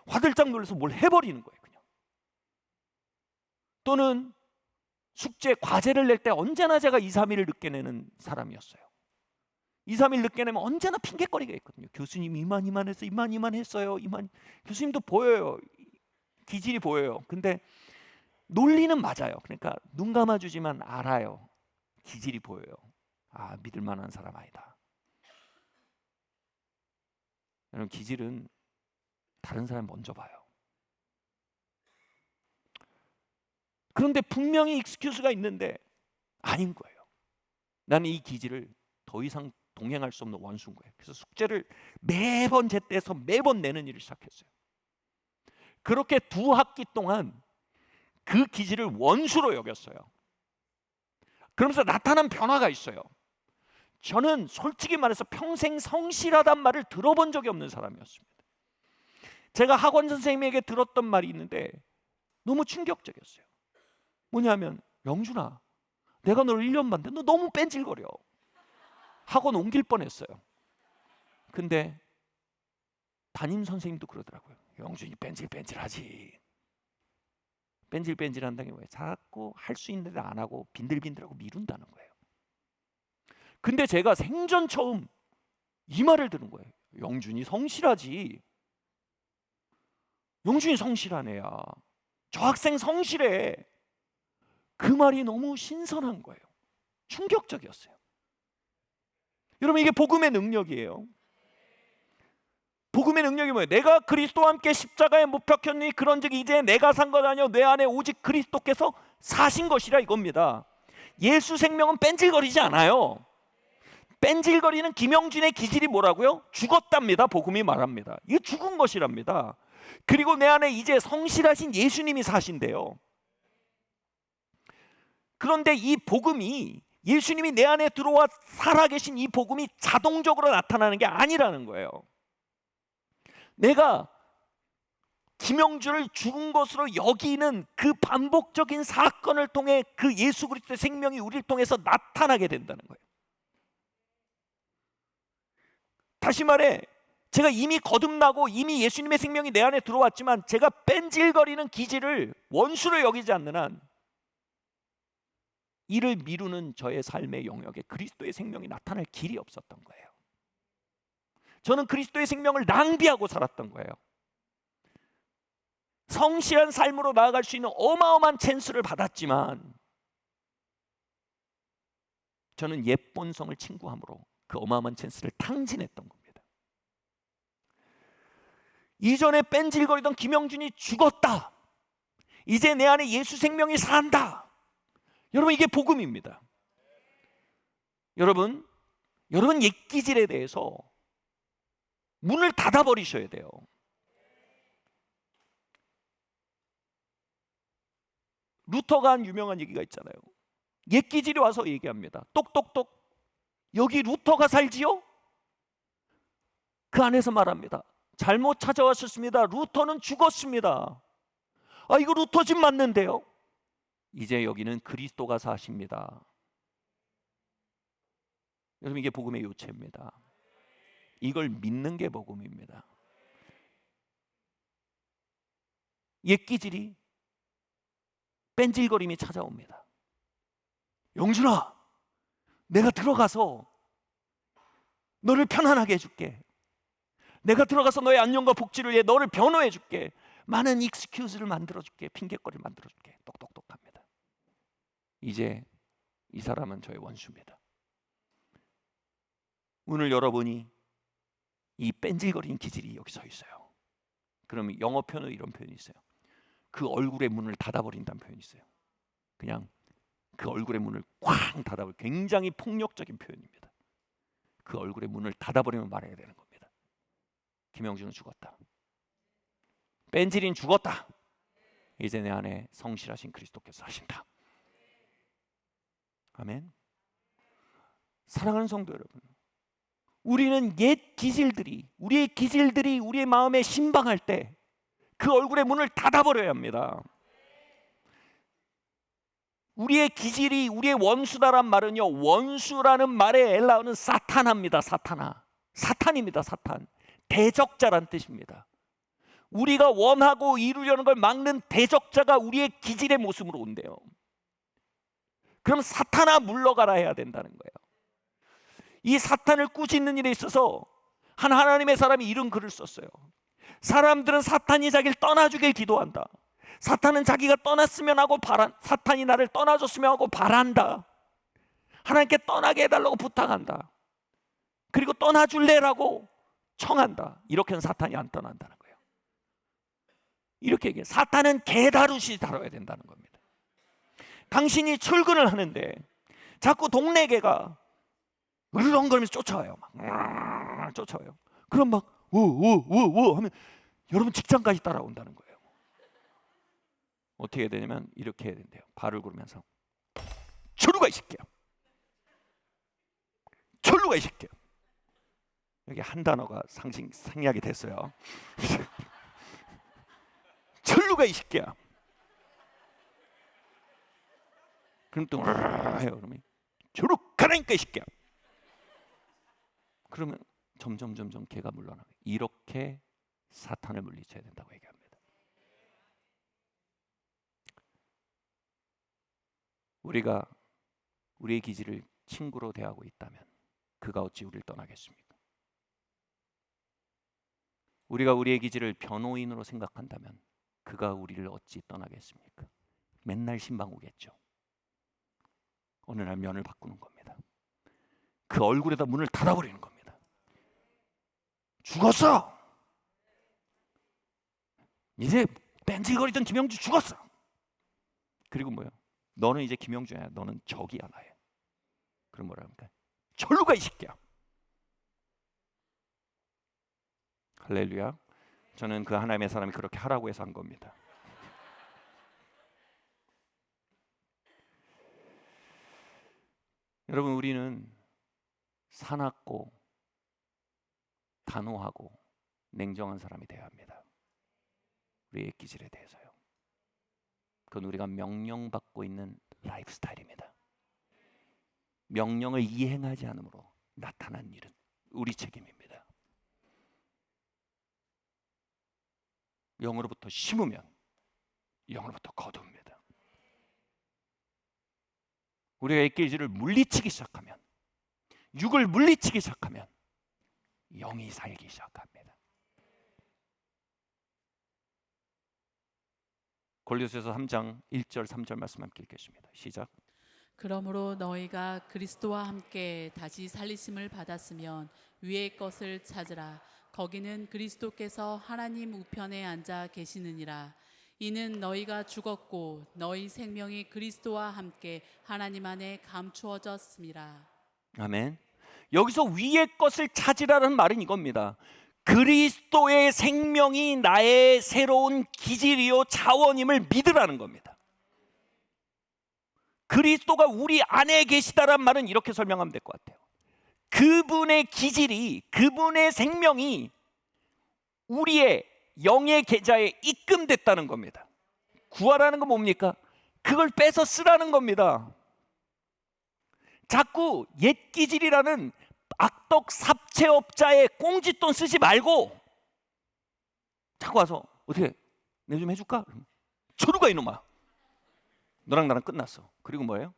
화들짝 놀라서 뭘 해버리는 거예요. 그냥. 또는 숙제 과제를 낼 때 언제나 제가 2, 3일을 늦게 내는 사람이었어요. 2, 3일 늦게 내면 언제나 핑계거리가 있거든요. 교수님 이만 했어요. 교수님도 보여요. 기질이 보여요. 근데 논리는 맞아요. 그러니까 눈 감아주지만 알아요. 기질이 보여요. 믿을 만한 사람 아니다. 여러분, 기질은 다른 사람 먼저 봐요. 그런데 분명히 익스큐즈가 있는데 아닌 거예요. 나는 이 기질을 더 이상 동행할 수 없는 원수인 거예요. 그래서 숙제를 매번 제때에서 매번 내는 일을 시작했어요. 그렇게 2학기 동안 그 기질을 원수로 여겼어요. 그러면서 나타난 변화가 있어요. 저는 솔직히 말해서 평생 성실하단 말을 들어본 적이 없는 사람이었습니다. 제가 학원 선생님에게 들었던 말이 있는데 너무 충격적이었어요. 뭐냐면, 영준아, 내가 너를 1년 봤는데 너 너무 뺀질거려. 학원 옮길 뻔했어요. 근데 담임 선생님도 그러더라고요. 영준이 뺀질뺀질하지. 뺀질뺀질한다는 게 뭐예요? 자꾸 할 수 있는데 안 하고 빈들빈들하고 미룬다는 거예요. 근데 제가 생전 처음 이 말을 들은 거예요. 영준이 성실하지. 영준이 성실한 애야. 저 학생 성실해. 그 말이 너무 신선한 거예요. 충격적이었어요. 여러분, 이게 복음의 능력이에요. 복음의 능력이 뭐예요? 내가 그리스도와 함께 십자가에 못 박혔니 그런즉 이제 내가 산 것 아니요 내 안에 오직 그리스도께서 사신 것이라 이겁니다. 예수 생명은 뺀질거리지 않아요. 뺀질거리는 김영준의 기질이 뭐라고요? 죽었답니다. 복음이 말합니다. 이게 죽은 것이랍니다. 그리고 내 안에 이제 성실하신 예수님이 사신대요. 그런데 이 복음이, 예수님이 내 안에 들어와 살아계신 이 복음이 자동적으로 나타나는 게 아니라는 거예요. 내가 김영준을 죽은 것으로 여기는 그 반복적인 사건을 통해 그 예수 그리스도의 생명이 우리를 통해서 나타나게 된다는 거예요. 다시 말해, 제가 이미 거듭나고 이미 예수님의 생명이 내 안에 들어왔지만 제가 뺀질거리는 기질을 원수로 여기지 않는 한 이를 미루는 저의 삶의 영역에 그리스도의 생명이 나타날 길이 없었던 거예요. 저는 그리스도의 생명을 낭비하고 살았던 거예요. 성실한 삶으로 나아갈 수 있는 어마어마한 찬스를 받았지만 저는 옛 본성을 친구함으로 그 어마어마한 찬스를 탕진했던 겁니다. 이전에 뺀질거리던 김영준이 죽었다. 이제 내 안에 예수 생명이 산다. 여러분, 이게 복음입니다. 여러분 옛 기질에 대해서 문을 닫아버리셔야 돼요. 루터가 한 유명한 얘기가 있잖아요. 옛 기질이 와서 얘기합니다. 똑똑똑, 여기 루터가 살지요? 그 안에서 말합니다. 잘못 찾아왔었습니다. 루터는 죽었습니다. 아, 이거 루터 집 맞는데요? 이제 여기는 그리스도가 사십니다. 여러분, 이게 복음의 요체입니다. 이걸 믿는 게 복음입니다. 옛 기질이, 뺀질거림이 찾아옵니다. 영준아, 내가 들어가서 너를 편안하게 해줄게. 내가 들어가서 너의 안녕과 복지를 위해 너를 변호해 줄게. 많은 익스큐즈를 만들어 줄게. 핑계거리를 만들어 줄게. 똑똑똑합니다. 이제 이 사람은 저의 원수입니다. 오늘 여러분이 이 뺀질거리는 기질이 여기 서 있어요. 그러면 영어 표현은 이런 표현이 있어요. 그 얼굴의 문을 닫아버린다는 표현이 있어요. 그냥 그 얼굴의 문을 쾅 닫아버려. 굉장히 폭력적인 표현입니다. 그 얼굴의 문을 닫아버리면 말해야 되는 겁니다. 김영준은 죽었다. 뺀질인 죽었다. 이제 내 안에 성실하신 그리스도께서 하신다. 아멘. 사랑하는 성도 여러분, 우리는 옛 기질들이, 우리의 기질들이 우리의 마음에 신방할 때 그 얼굴의 문을 닫아버려야 합니다. 우리의 기질이 우리의 원수다란 말은요, 원수라는 말의 엘라어는 사탄합니다. 사탄입니다. 사탄. 대적자란 뜻입니다. 우리가 원하고 이루려는 걸 막는 대적자가 우리의 기질의 모습으로 온대요. 그럼 사탄아 물러가라 해야 된다는 거예요. 이 사탄을 꾸짖는 일에 있어서 한 하나님의 사람이 이런 글을 썼어요. 사람들은 사탄이 자기를 떠나주길 기도한다. 사탄은 자기가 떠났으면 하고 사탄이 나를 떠나줬으면 하고 바란다. 하나님께 떠나게 해달라고 부탁한다. 그리고 떠나줄래라고 청한다. 이렇게는 사탄이 안 떠난다는 거예요. 이렇게 얘기해요. 사탄은 개다루시 다뤄야 된다는 겁니다. 당신이 출근을 하는데 자꾸 동네 개가 으르렁거리면서 쫓아와요. 막 쫓아와요. 그럼 막 오오오오 하면 여러분 직장까지 따라온다는 거예요. 어떻게 해야 되냐면 이렇게 해야 된대요. 발을 구르면서 저리 가 이 새끼야. 저리 가 이 새끼야. 여기 한 단어가 생략이 됐어요. 저리 가 이 새끼야. 그럼 또 해요. 그러면 저리 가라니까 이 새끼야. 그러면 점점 개가 물러나요. 이렇게 사탄을 물리쳐야 된다고 얘기합니다. 우리가 우리의 기질을 친구로 대하고 있다면 그가 어찌 우리를 떠나겠습니까? 우리가 우리의 기질을 변호인으로 생각한다면 그가 우리를 어찌 떠나겠습니까? 맨날 신방 오겠죠. 어느 날 면을 바꾸는 겁니다. 그 얼굴에다 문을 닫아버리는 겁니다. 죽었어. 이제 뺀질거리던 김영주 죽었어. 그리고 뭐요? 너는 이제 김영주야. 너는 적이야 나의. 그럼 뭐라 합니까? 절로 가 이 새끼야. 할렐루야. 저는 그 하나님의 사람이 그렇게 하라고 해서 한 겁니다. 여러분, 우리는 사납고 단호하고 냉정한 사람이 되어야 합니다. 우리의 기질에 대해서요. 그건 우리가 명령받고 있는 라이프 스타일입니다. 명령을 이행하지 않으므로 나타난 일은 우리 책임입니다. 영으로부터 심으면 영으로부터 거둡니다. 우리가 이 기질을 물리치기 시작하면, 육을 물리치기 시작하면 영이 살기 시작합니다. 골로새서 3장 1절 3절 말씀 함께 읽겠습니다. 시작. 그러므로 너희가 그리스도와 함께 다시 살리심을 받았으면 위의 것을 찾으라. 거기는 그리스도께서 하나님 우편에 앉아 계시느니라. 이는 너희가 죽었고 너희 생명이 그리스도와 함께 하나님 안에 감추어졌음이라. 아멘. 여기서 위의 것을 찾으라는 말은 이겁니다. 그리스도의 생명이 나의 새로운 기질이요 자원임을 믿으라는 겁니다. 그리스도가 우리 안에 계시다란 말은 이렇게 설명하면 될 것 같아요. 그분의 기질이, 그분의 생명이 우리의 영의 계좌에 입금됐다는 겁니다. 구하라는 건 뭡니까? 그걸 빼서 쓰라는 겁니다. 자꾸 옛 기질이라는 악덕 삽채업자의 꽁짓돈 쓰지 말고 자꾸 와서 어떻게 내 좀 해줄까? 저리 가 이놈아. 너랑 나랑 끝났어. 그리고 뭐예요?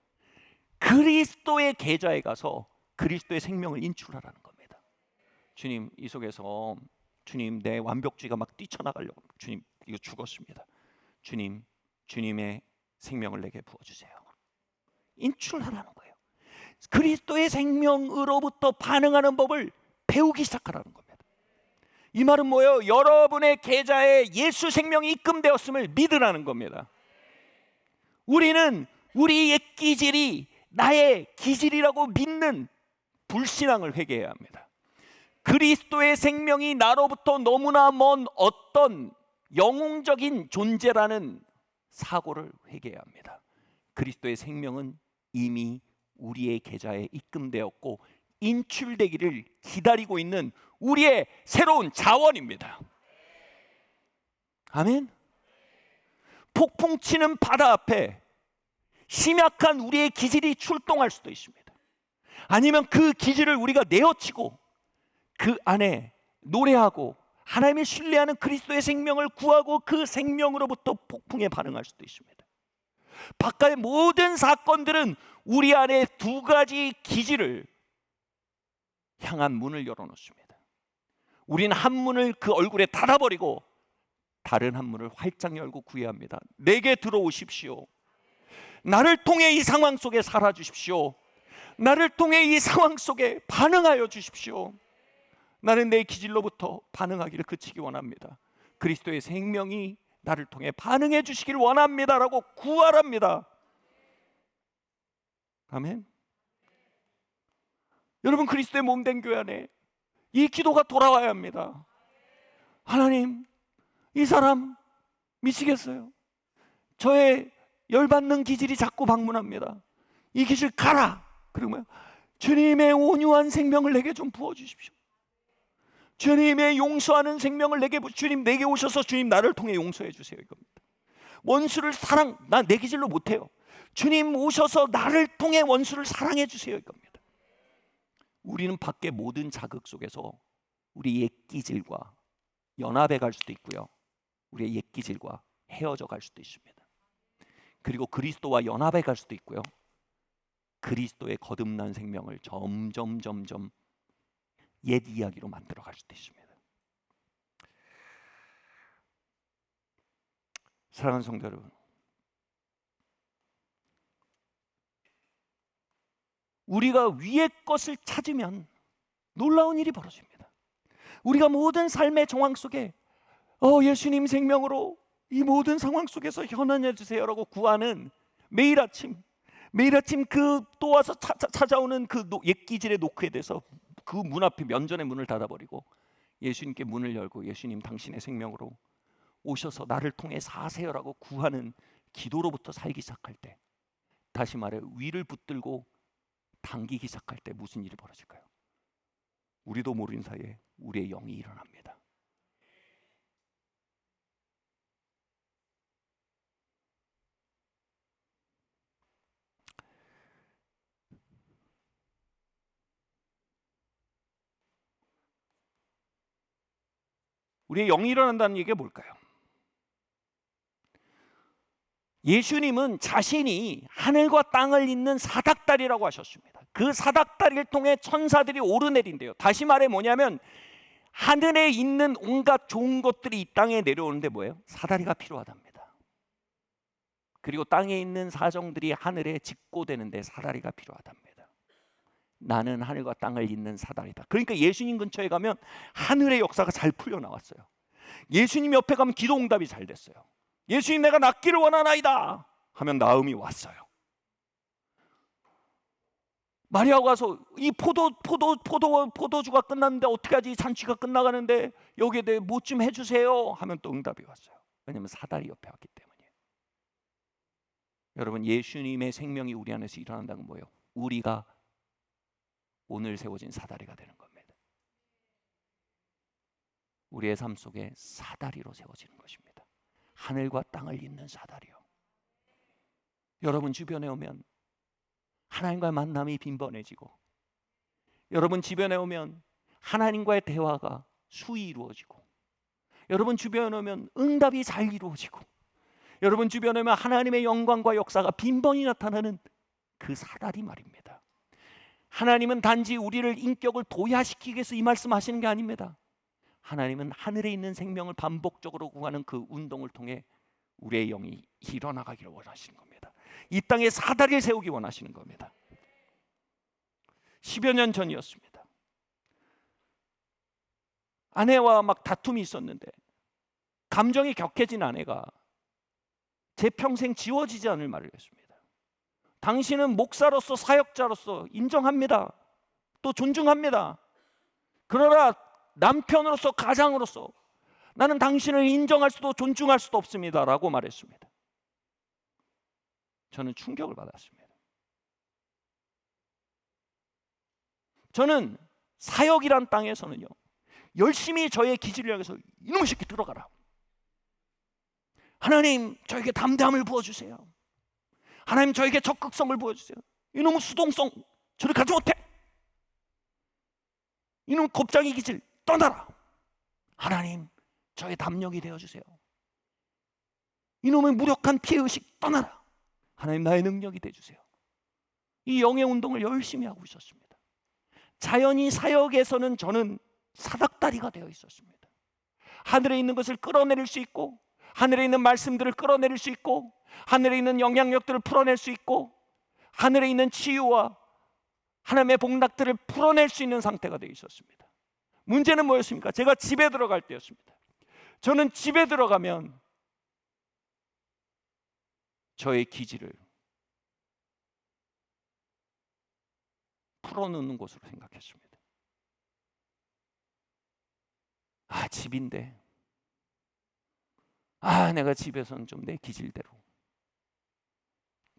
그리스도의 계좌에 가서 그리스도의 생명을 인출하라는 겁니다. 주님, 이 속에서 주님 내 완벽주의가 막 뛰쳐나가려고, 주님 이거 죽었습니다. 주님, 주님의 생명을 내게 부어주세요. 인출하라는 거예요. 그리스도의 생명으로부터 반응하는 법을 배우기 시작하라는 겁니다. 이 말은 뭐예요? 여러분의 계좌에 예수 생명이 입금되었음을 믿으라는 겁니다. 우리는 우리 옛 기질이 나의 기질이라고 믿는 불신앙을 회개해야 합니다. 그리스도의 생명이 나로부터 너무나 먼 어떤 영웅적인 존재라는 사고를 회개해야 합니다. 그리스도의 생명은 이미 우리의 계좌에 입금되었고 인출되기를 기다리고 있는 우리의 새로운 자원입니다. 아멘. 폭풍 치는 바다 앞에 심약한 우리의 기질이 출동할 수도 있습니다. 아니면 그 기질을 우리가 내어치고 그 안에 노래하고 하나님을 신뢰하는 그리스도의 생명을 구하고 그 생명으로부터 폭풍에 반응할 수도 있습니다. 바깥의 모든 사건들은 우리 안에 두 가지 기질을 향한 문을 열어놓습니다. 우리는 한 문을 그 얼굴에 닫아버리고 다른 한 문을 활짝 열고 구해야 합니다. 내게 들어오십시오. 나를 통해 이 상황 속에 살아주십시오. 나를 통해 이 상황 속에 반응하여 주십시오. 나는 내 기질로부터 반응하기를 그치기 원합니다. 그리스도의 생명이 나를 통해 반응해 주시길 원합니다라고 구하랍니다. 아멘. 여러분, 그리스도의 몸된 교회 안에 이 기도가 돌아와야 합니다. 하나님, 이 사람 미치겠어요. 저의 열받는 기질이 자꾸 방문합니다. 이 기질 가라. 그러면 주님의 온유한 생명을 내게 좀 부어주십시오. 주님의 용서하는 생명을 내게, 주님 내게 오셔서 주님 나를 통해 용서해 주세요 이겁니다. 원수를 사랑, 나 내 기질로 못해요. 주님 오셔서 나를 통해 원수를 사랑해 주세요 이겁니다. 우리는 밖에 모든 자극 속에서 우리 옛 기질과 연합해 갈 수도 있고요, 우리의 옛 기질과 헤어져 갈 수도 있습니다. 그리고 그리스도와 연합해 갈 수도 있고요, 그리스도의 거듭난 생명을 점점 옛 이야기로 만들어 갈 수도 있습니다. 사랑하는 성도 여러분, 우리가 위의 것을 찾으면 놀라운 일이 벌어집니다. 우리가 모든 삶의 정황 속에 예수님 생명으로 이 모든 상황 속에서 현안해 주세요라고 구하는 매일 아침 그 또 와서 찾아오는 그 옛기질의 노크에 대해서 그 문 앞에 면전의 문을 닫아버리고 예수님께 문을 열고 예수님 당신의 생명으로 오셔서 나를 통해 사세요라고 구하는 기도로부터 살기 시작할 때, 다시 말해 위를 붙들고 당기기 시작할 때 무슨 일이 벌어질까요? 우리도 모르는 사이에 우리의 영이 일어납니다. 우리의 영이 일어난다는 얘기가 뭘까요? 예수님은 자신이 하늘과 땅을 잇는 사닥다리라고 하셨습니다. 그 사닥다리를 통해 천사들이 오르내린대요. 다시 말해 뭐냐면 하늘에 있는 온갖 좋은 것들이 이 땅에 내려오는데 뭐예요? 사다리가 필요하답니다. 그리고 땅에 있는 사정들이 하늘에 직고되는데 사다리가 필요하답니다. 나는 하늘과 땅을 잇는 사다리다. 그러니까 예수님 근처에 가면 하늘의 역사가 잘 풀려 나왔어요. 예수님 옆에 가면 기도 응답이 잘 됐어요. 예수님 내가 낫기를 원하나이다 하면 나음이 왔어요. 마리아가 가서 이 포도주가 끝났는데 어떻게 하지? 잔치가 끝나가는데 여기에 대해 뭐 좀 해주세요 하면 또 응답이 왔어요. 왜냐하면 사다리 옆에 왔기 때문이에요. 여러분, 예수님의 생명이 우리 안에서 일어난다는 뭐예요? 우리가 오늘 세워진 사다리가 되는 겁니다. 우리의 삶 속에 사다리로 세워지는 것입니다. 하늘과 땅을 잇는 사다리요. 여러분 주변에 오면 하나님과의 만남이 빈번해지고, 여러분 주변에 오면 하나님과의 대화가 수위 이루어지고, 여러분 주변에 오면 응답이 잘 이루어지고, 여러분 주변에 오면 하나님의 영광과 역사가 빈번히 나타나는 그 사다리 말입니다. 하나님은 단지 우리를 인격을 도야시키기 위해서 이 말씀하시는 게 아닙니다. 하나님은 하늘에 있는 생명을 반복적으로 구하는 그 운동을 통해 우리의 영이 일어나가기를 원하시는 겁니다. 이 땅에 사다리를 세우기 원하시는 겁니다. 10여 년 전이었습니다. 아내와 막 다툼이 있었는데 감정이 격해진 아내가 제 평생 지워지지 않을 말을 했습니다. 당신은 목사로서 사역자로서 인정합니다. 또 존중합니다. 그러나 남편으로서 가장으로서 나는 당신을 인정할 수도 존중할 수도 없습니다 라고 말했습니다. 저는 충격을 받았습니다. 저는 사역이란 땅에서는요, 열심히 저의 기질을 향해서 이놈의 새끼 들어가라, 하나님 저에게 담대함을 부어주세요, 하나님 저에게 적극성을 부어주세요, 이놈의 수동성 저를 가지 못해, 이놈 겁장이 기질 떠나라, 하나님 저의 담력이 되어주세요, 이놈의 무력한 피해의식 떠나라, 하나님 나의 능력이 되어주세요. 이 영의 운동을 열심히 하고 있었습니다. 자연히 사역에서는 저는 사닥다리가 되어 있었습니다. 하늘에 있는 것을 끌어내릴 수 있고, 하늘에 있는 말씀들을 끌어내릴 수 있고, 하늘에 있는 영향력들을 풀어낼 수 있고, 하늘에 있는 치유와 하나님의 복락들을 풀어낼 수 있는 상태가 되어 있었습니다. 문제는 뭐였습니까? 제가 집에 들어갈 때였습니다. 저는 집에 들어가면 저의 기질을 풀어놓는 곳으로 생각했습니다. 집인데, 내가 집에서는 좀 내 기질대로.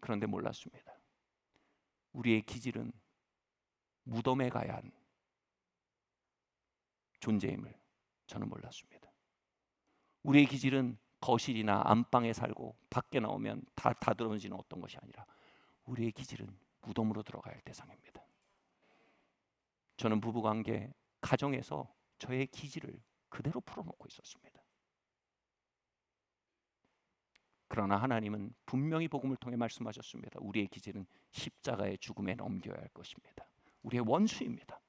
그런데 몰랐습니다. 우리의 기질은 무덤에 가야 한 존재임을 저는 몰랐습니다. 우리의 기질은 거실이나 안방에 살고 밖에 나오면 다 들어오지는 어떤 것이 아니라 우리의 기질은 무덤으로 들어가야 할 대상입니다. 저는 부부관계, 가정에서 저의 기질을 그대로 풀어놓고 있었습니다. 그러나 하나님은 분명히 복음을 통해 말씀하셨습니다. 우리의 기질은 십자가의 죽음에 넘겨야 할 것입니다. 우리의 원수입니다.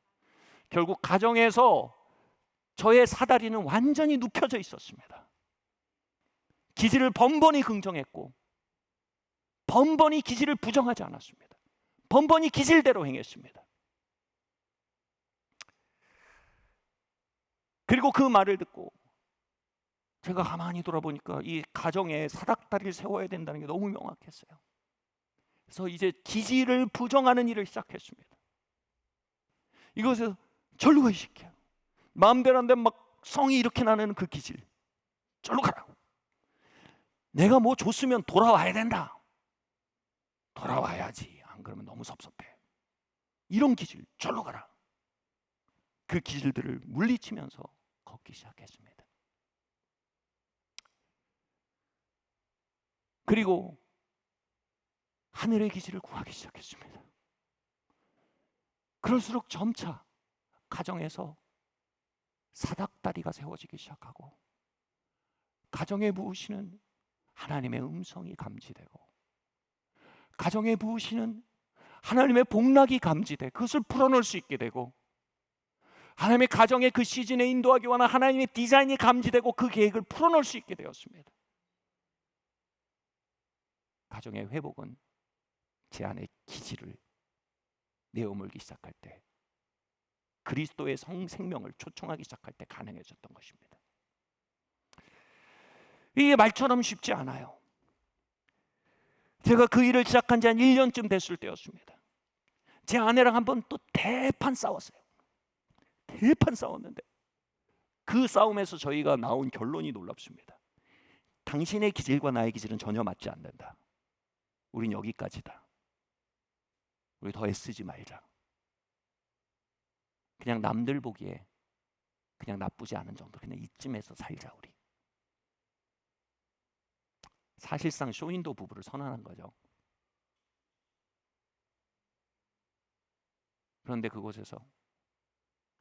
결국 가정에서 저의 사다리는 완전히 눕혀져 있었습니다. 기질을 번번이 긍정했고 번번이 기질을 부정하지 않았습니다. 번번이 기질대로 행했습니다. 그리고 그 말을 듣고 제가 가만히 돌아보니까 이 가정에 사닥다리를 세워야 된다는 게 너무 명확했어요. 그래서 이제 기질을 부정하는 일을 시작했습니다. 이것을 절로 가, 이 새끼야. 마음대로 안 되면 막 성이 이렇게 나는 그 기질, 절로 가라. 내가 뭐 줬으면 돌아와야 된다. 돌아와야지. 안 그러면 너무 섭섭해. 이런 기질, 절로 가라. 그 기질들을 물리치면서 걷기 시작했습니다. 그리고 하늘의 기질을 구하기 시작했습니다. 그럴수록 점차 가정에서 사닥다리가 세워지기 시작하고 가정에 부으시는 하나님의 음성이 감지되고 가정에 부으시는 하나님의 복락이 감지돼 그것을 풀어놓을 수 있게 되고 하나님의 가정의 그 시즌에 인도하기 원하는 하나님의 디자인이 감지되고 그 계획을 풀어놓을 수 있게 되었습니다. 가정의 회복은 제 안의 기질을 내어물기 시작할 때 그리스도의 생명을 초청하기 시작할 때 가능해졌던 것입니다. 이게 말처럼 쉽지 않아요. 제가 그 일을 시작한 지 한 1년쯤 됐을 때였습니다. 제 아내랑 한번 또 대판 싸웠어요. 대판 싸웠는데 그 싸움에서 저희가 나온 결론이 놀랍습니다. 당신의 기질과 나의 기질은 전혀 맞지 않는다. 우린 여기까지다. 우리 더 애쓰지 말자. 그냥 남들 보기에 그냥 나쁘지 않은 정도, 그냥 이쯤에서 살자 우리. 사실상 쇼윈도 부부를 선언한 거죠. 그런데 그곳에서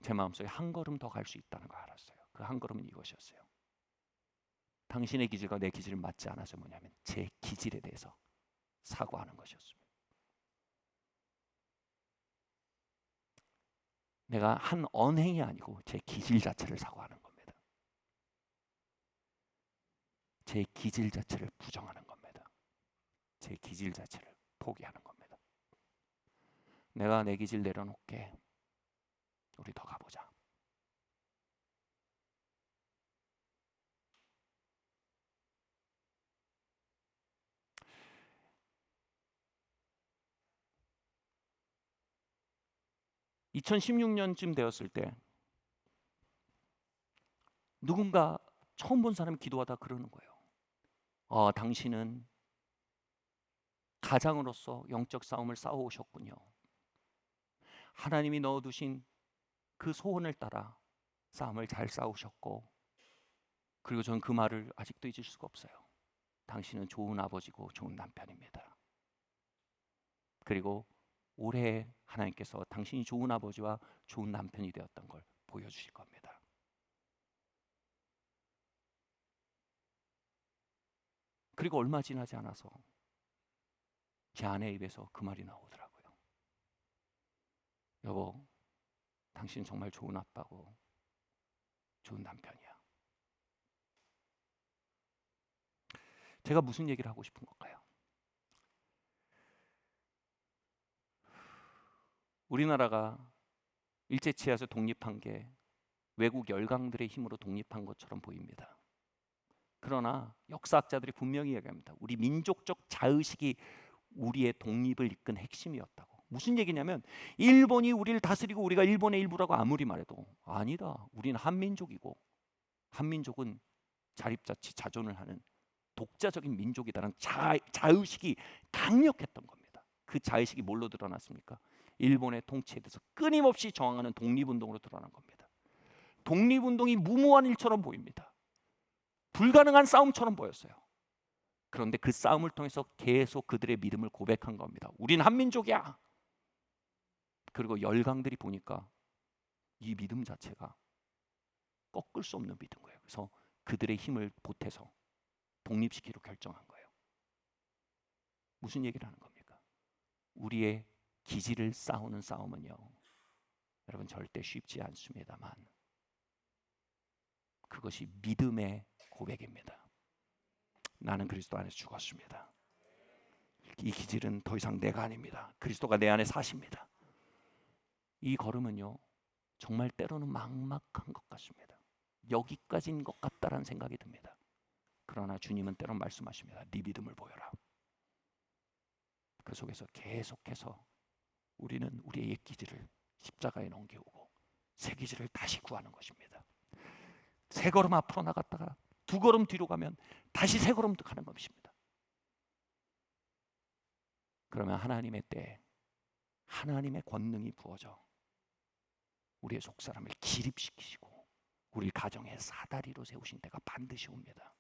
제 마음속에 한 걸음 더 갈 수 있다는 걸 알았어요. 그 한 걸음은 이것이었어요. 당신의 기질과 내 기질은 맞지 않아서 뭐냐면 제 기질에 대해서 사과하는 것이었습니다. 내가 한 언행이 아니고 제 기질 자체를 사과하는 겁니다. 제 기질 자체를 부정하는 겁니다. 제 기질 자체를 포기하는 겁니다. 내가 내 기질 내려놓게. 우리 더 가보자. (2016년쯤) 되었을 때 누군가 처음 본 사람이 기도하다 그러는 거예요. 당신은 가장으로서 영적 싸움을 싸워오셨군요. 하나님이 넣어두신 그 소원을 따라 싸움을 잘 싸우셨고, 그리고 저는 그 말을 아직도 잊을 수가 없어요. 당신은 좋은 아버지고 좋은 남편입니다. 그리고 올해 하나님께서 당신이 좋은 아버지와 좋은 남편이 되었던 걸 보여주실 겁니다. 그리고 얼마 지나지 않아서 제 아내 입에서 그 말이 나오더라고요. 여보, 당신 정말 좋은 아빠고 좋은 남편이야. 제가 무슨 얘기를 하고 싶은 걸까요? 우리나라가 일제치하에서 독립한 게 외국 열강들의 힘으로 독립한 것처럼 보입니다. 그러나 역사학자들이 분명히 얘기합니다. 우리 민족적 자의식이 우리의 독립을 이끈 핵심이었다고. 무슨 얘기냐면 일본이 우리를 다스리고 우리가 일본의 일부라고 아무리 말해도 아니다. 우리는 한민족이고 한민족은 자립자치 자존을 하는 독자적인 민족이다라는 자의식이 강력했던 겁니다. 그 자의식이 뭘로 드러났습니까? 일본의 통치에 대해서 끊임없이 저항하는 독립운동으로 드러난 겁니다. 독립운동이 무모한 일처럼 보입니다. 불가능한 싸움처럼 보였어요. 그런데 그 싸움을 통해서 계속 그들의 믿음을 고백한 겁니다. 우린 한민족이야. 그리고 열강들이 보니까 이 믿음 자체가 꺾을 수 없는 믿음 거예요. 그래서 그들의 힘을 보태서 독립시키기로 결정한 거예요. 무슨 얘기를 하는 겁니까? 우리의 기질을 싸우는 싸움은요, 여러분 절대 쉽지 않습니다만 그것이 믿음의 고백입니다. 나는 그리스도 안에서 죽었습니다. 이 기질은 더 이상 내가 아닙니다. 그리스도가 내 안에 사십니다. 이 걸음은요, 정말 때로는 막막한 것 같습니다. 여기까지인 것 같다라는 생각이 듭니다. 그러나 주님은 때론 말씀하십니다. 네 믿음을 보여라. 그 속에서 계속해서 우리는 우리의 옛 기질을 십자가에 넘겨오고 새 기질을 다시 구하는 것입니다. 세 걸음 앞으로 나갔다가 두 걸음 뒤로 가면 다시 세 걸음 가는 것입니다. 그러면 하나님의 때에 하나님의 권능이 부어져 우리의 속사람을 기립시키시고 우리 가정의 사다리로 세우신 때가 반드시 옵니다.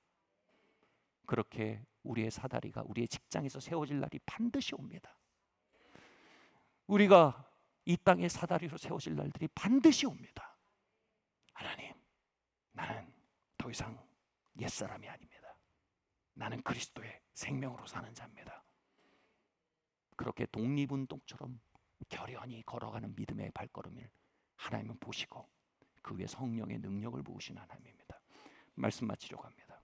그렇게 우리의 사다리가 우리의 직장에서 세워질 날이 반드시 옵니다. 우리가 이 땅의 사다리로 세워질 날들이 반드시 옵니다. 하나님, 나는 더 이상 옛사람이 아닙니다. 나는 그리스도의 생명으로 사는 자입니다. 그렇게 독립운동처럼 결연히 걸어가는 믿음의 발걸음을 하나님은 보시고 그 위에 성령의 능력을 부으신 하나님입니다. 말씀 마치려고 합니다.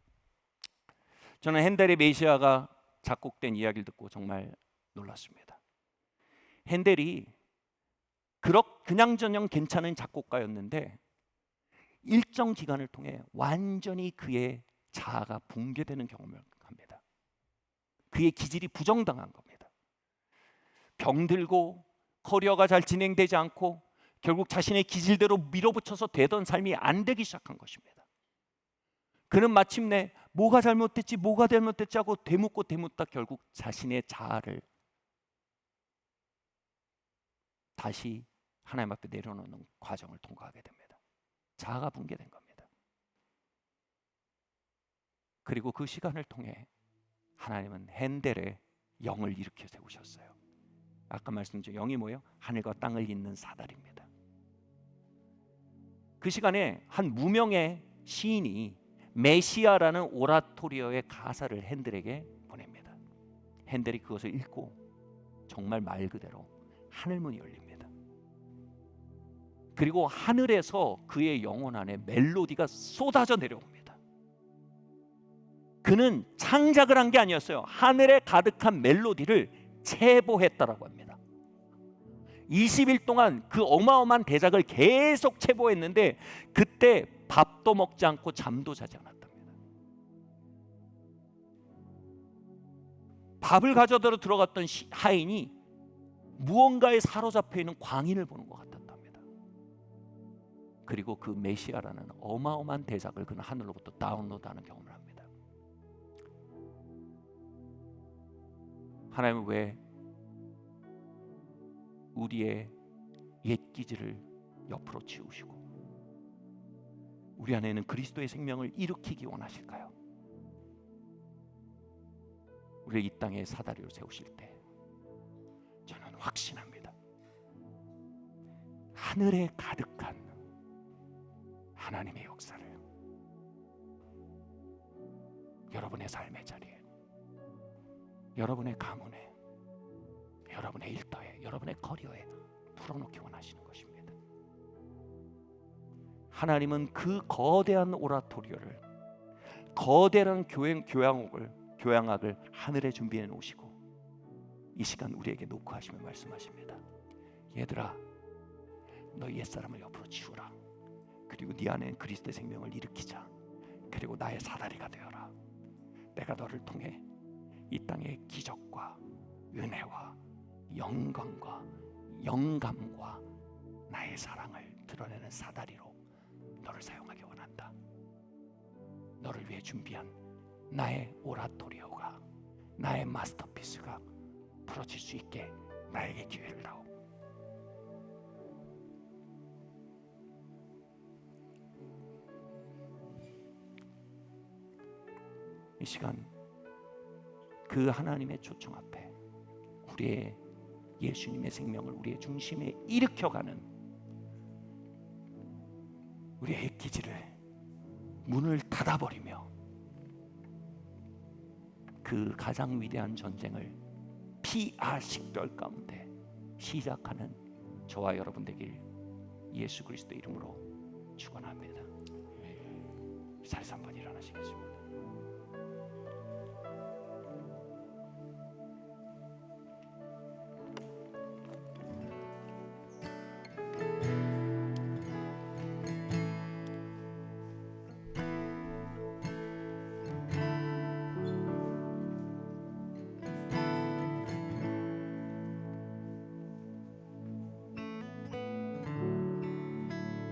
저는 핸델의 메시아가 작곡된 이야기를 듣고 정말 놀랐습니다. 핸델이 그냥저냥 괜찮은 작곡가였는데 일정 기간을 통해 완전히 그의 자아가 붕괴되는 경험을 합니다. 그의 기질이 부정당한 겁니다. 병들고 커리어가 잘 진행되지 않고 결국 자신의 기질대로 밀어붙여서 되던 삶이 안 되기 시작한 것입니다. 그는 마침내 뭐가 잘못됐지 하고 되묻다 결국 자신의 자아를 다시 하나님 앞에 내려놓는 과정을 통과하게 됩니다. 자아가 붕괴된 겁니다. 그리고 그 시간을 통해 하나님은 핸델의 영을 일으켜 세우셨어요. 아까 말씀드린 영이 뭐예요? 하늘과 땅을 잇는 사다리입니다. 그 시간에 한 무명의 시인이 메시아라는 오라토리오의 가사를 핸델에게 보냅니다. 핸델이 그것을 읽고 정말 말 그대로 하늘문이 열립니다. 그리고 하늘에서 그의 영혼 안에 멜로디가 쏟아져 내려옵니다. 그는 창작을 한 게 아니었어요. 하늘에 가득한 멜로디를 체보했다라고 합니다. 20일 동안 그 어마어마한 대작을 계속 체보했는데 그때 밥도 먹지 않고 잠도 자지 않았답니다. 밥을 가져다 들어갔던 하인이 무언가에 사로잡혀 있는 광인을 보는 것 같았답니다. 그리고 그 메시아라는 어마어마한 대작을 그는 하늘로부터 다운로드하는 경험을 합니다. 하나님은 왜 우리의 옛 기질을 옆으로 치우시고 우리 안에는 그리스도의 생명을 일으키기 원하실까요? 우리를 이 땅의 사다리로 세우실 때 저는 확신합니다. 하늘에 가득한 하나님의 역사를 여러분의 삶의 자리에, 여러분의 가문에, 여러분의 일터에, 여러분의 커리어에 풀어놓기 원하시는 것입니다. 하나님은 그 거대한 오라토리오를, 거대한 교향악을 하늘에 준비해 놓으시고 이 시간 우리에게 놓고 하시며 말씀하십니다. 얘들아, 너 옛사람을 옆으로 치우라. 그리고 네 안에 그리스도의 생명을 일으키자. 그리고 나의 사다리가 되어라. 내가 너를 통해 이 땅의 기적과 은혜와 영광과 영감과 나의 사랑을 드러내는 사다리로 너를 사용하기 원한다. 너를 위해 준비한 나의 오라토리오가, 나의 마스터피스가 풀어질 수 있게 나에게 기회를 다오. 이 시간 그 하나님의 초청 앞에 우리의 예수님의 생명을 우리의 중심에 일으켜가는 우리의 핵기질을 문을 닫아버리며 그 가장 위대한 전쟁을 피아 식별 가운데 시작하는 저와 여러분 되길 예수 그리스도 이름으로 축원합니다. 이 자리에서 한번 일어나시겠습니다.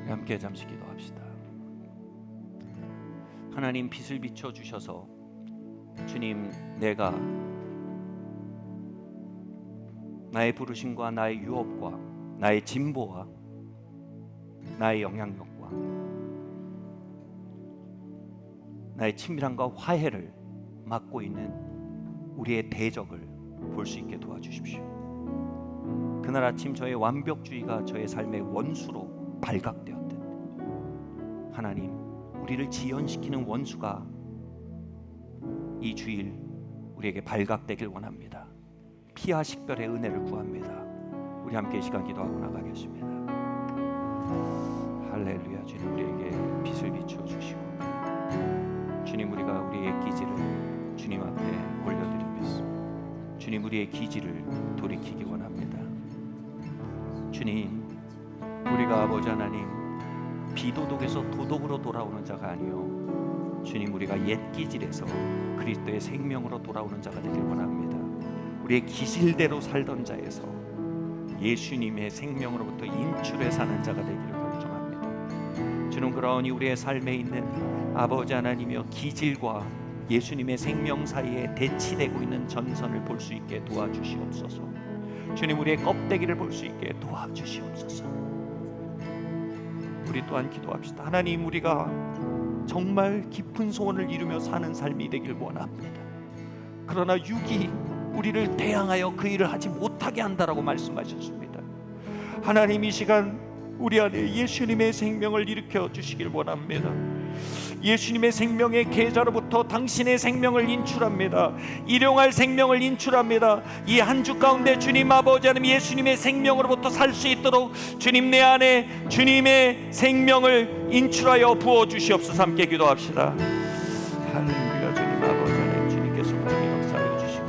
우리 함께 잠시 기도합시다. 하나님, 빛을 비춰 주셔서 주님, 내가 나의 부르심과 나의 유업과 나의 진보와 나의 영향력과 나의 친밀함과 화해를 맡고 있는 우리의 대적을 볼 수 있게 도와주십시오. 그날 아침 저의 완벽주의가 저의 삶의 원수로 발각되었듯 하나님, 우리를 지연시키는 원수가 이 주일 우리에게 발각되길 원합니다. 피하 식별의 은혜를 구합니다. 우리 함께 이 시간 기도하고 나가겠습니다. 할렐루야. 주님, 우리에게 빛을 비추어 주시고 주님, 우리가 우리의 기지를 주님 앞에 올려드리며 주님, 우리의 기지를 돌이키기 원합니다. 주님, 우리가 아버지 하나님 비도덕에서 도덕으로 돌아오는 자가 아니요 주님, 우리가 옛 기질에서 그리스도의 생명으로 돌아오는 자가 되길 원합니다. 우리의 기질대로 살던 자에서 예수님의 생명으로부터 인출해 사는 자가 되기를 결정합니다. 주는 그러니 우리의 삶에 있는 아버지 하나님이여 기질과 예수님의 생명 사이에 대치되고 있는 전선을 볼 수 있게 도와주시옵소서. 주님, 우리의 껍데기를 볼 수 있게 도와주시옵소서. 우리 또한 기도합시다. 하나님, 우리가 정말 깊은 소원을 이루며 사는 삶이 되길 원합니다. 그러나 육이 우리를 대항하여 그 일을 하지 못하게 한다라고 말씀하셨습니다. 하나님, 이 시간 우리 안에 예수님의 생명을 일으켜 주시길 원합니다. 예수님의 생명의 계좌로부터 당신의 생명을 인출합니다. 일용할 생명을 인출합니다. 이 한 주 가운데 주님 아버지 하나님 예수님의 생명으로부터 살 수 있도록 주님 내 안에 주님의 생명을 인출하여 부어 주시옵소서. 함께 기도합시다. 할렐루야. 주님 아버지 하나님, 주님께서 온전히 역사하여 주시고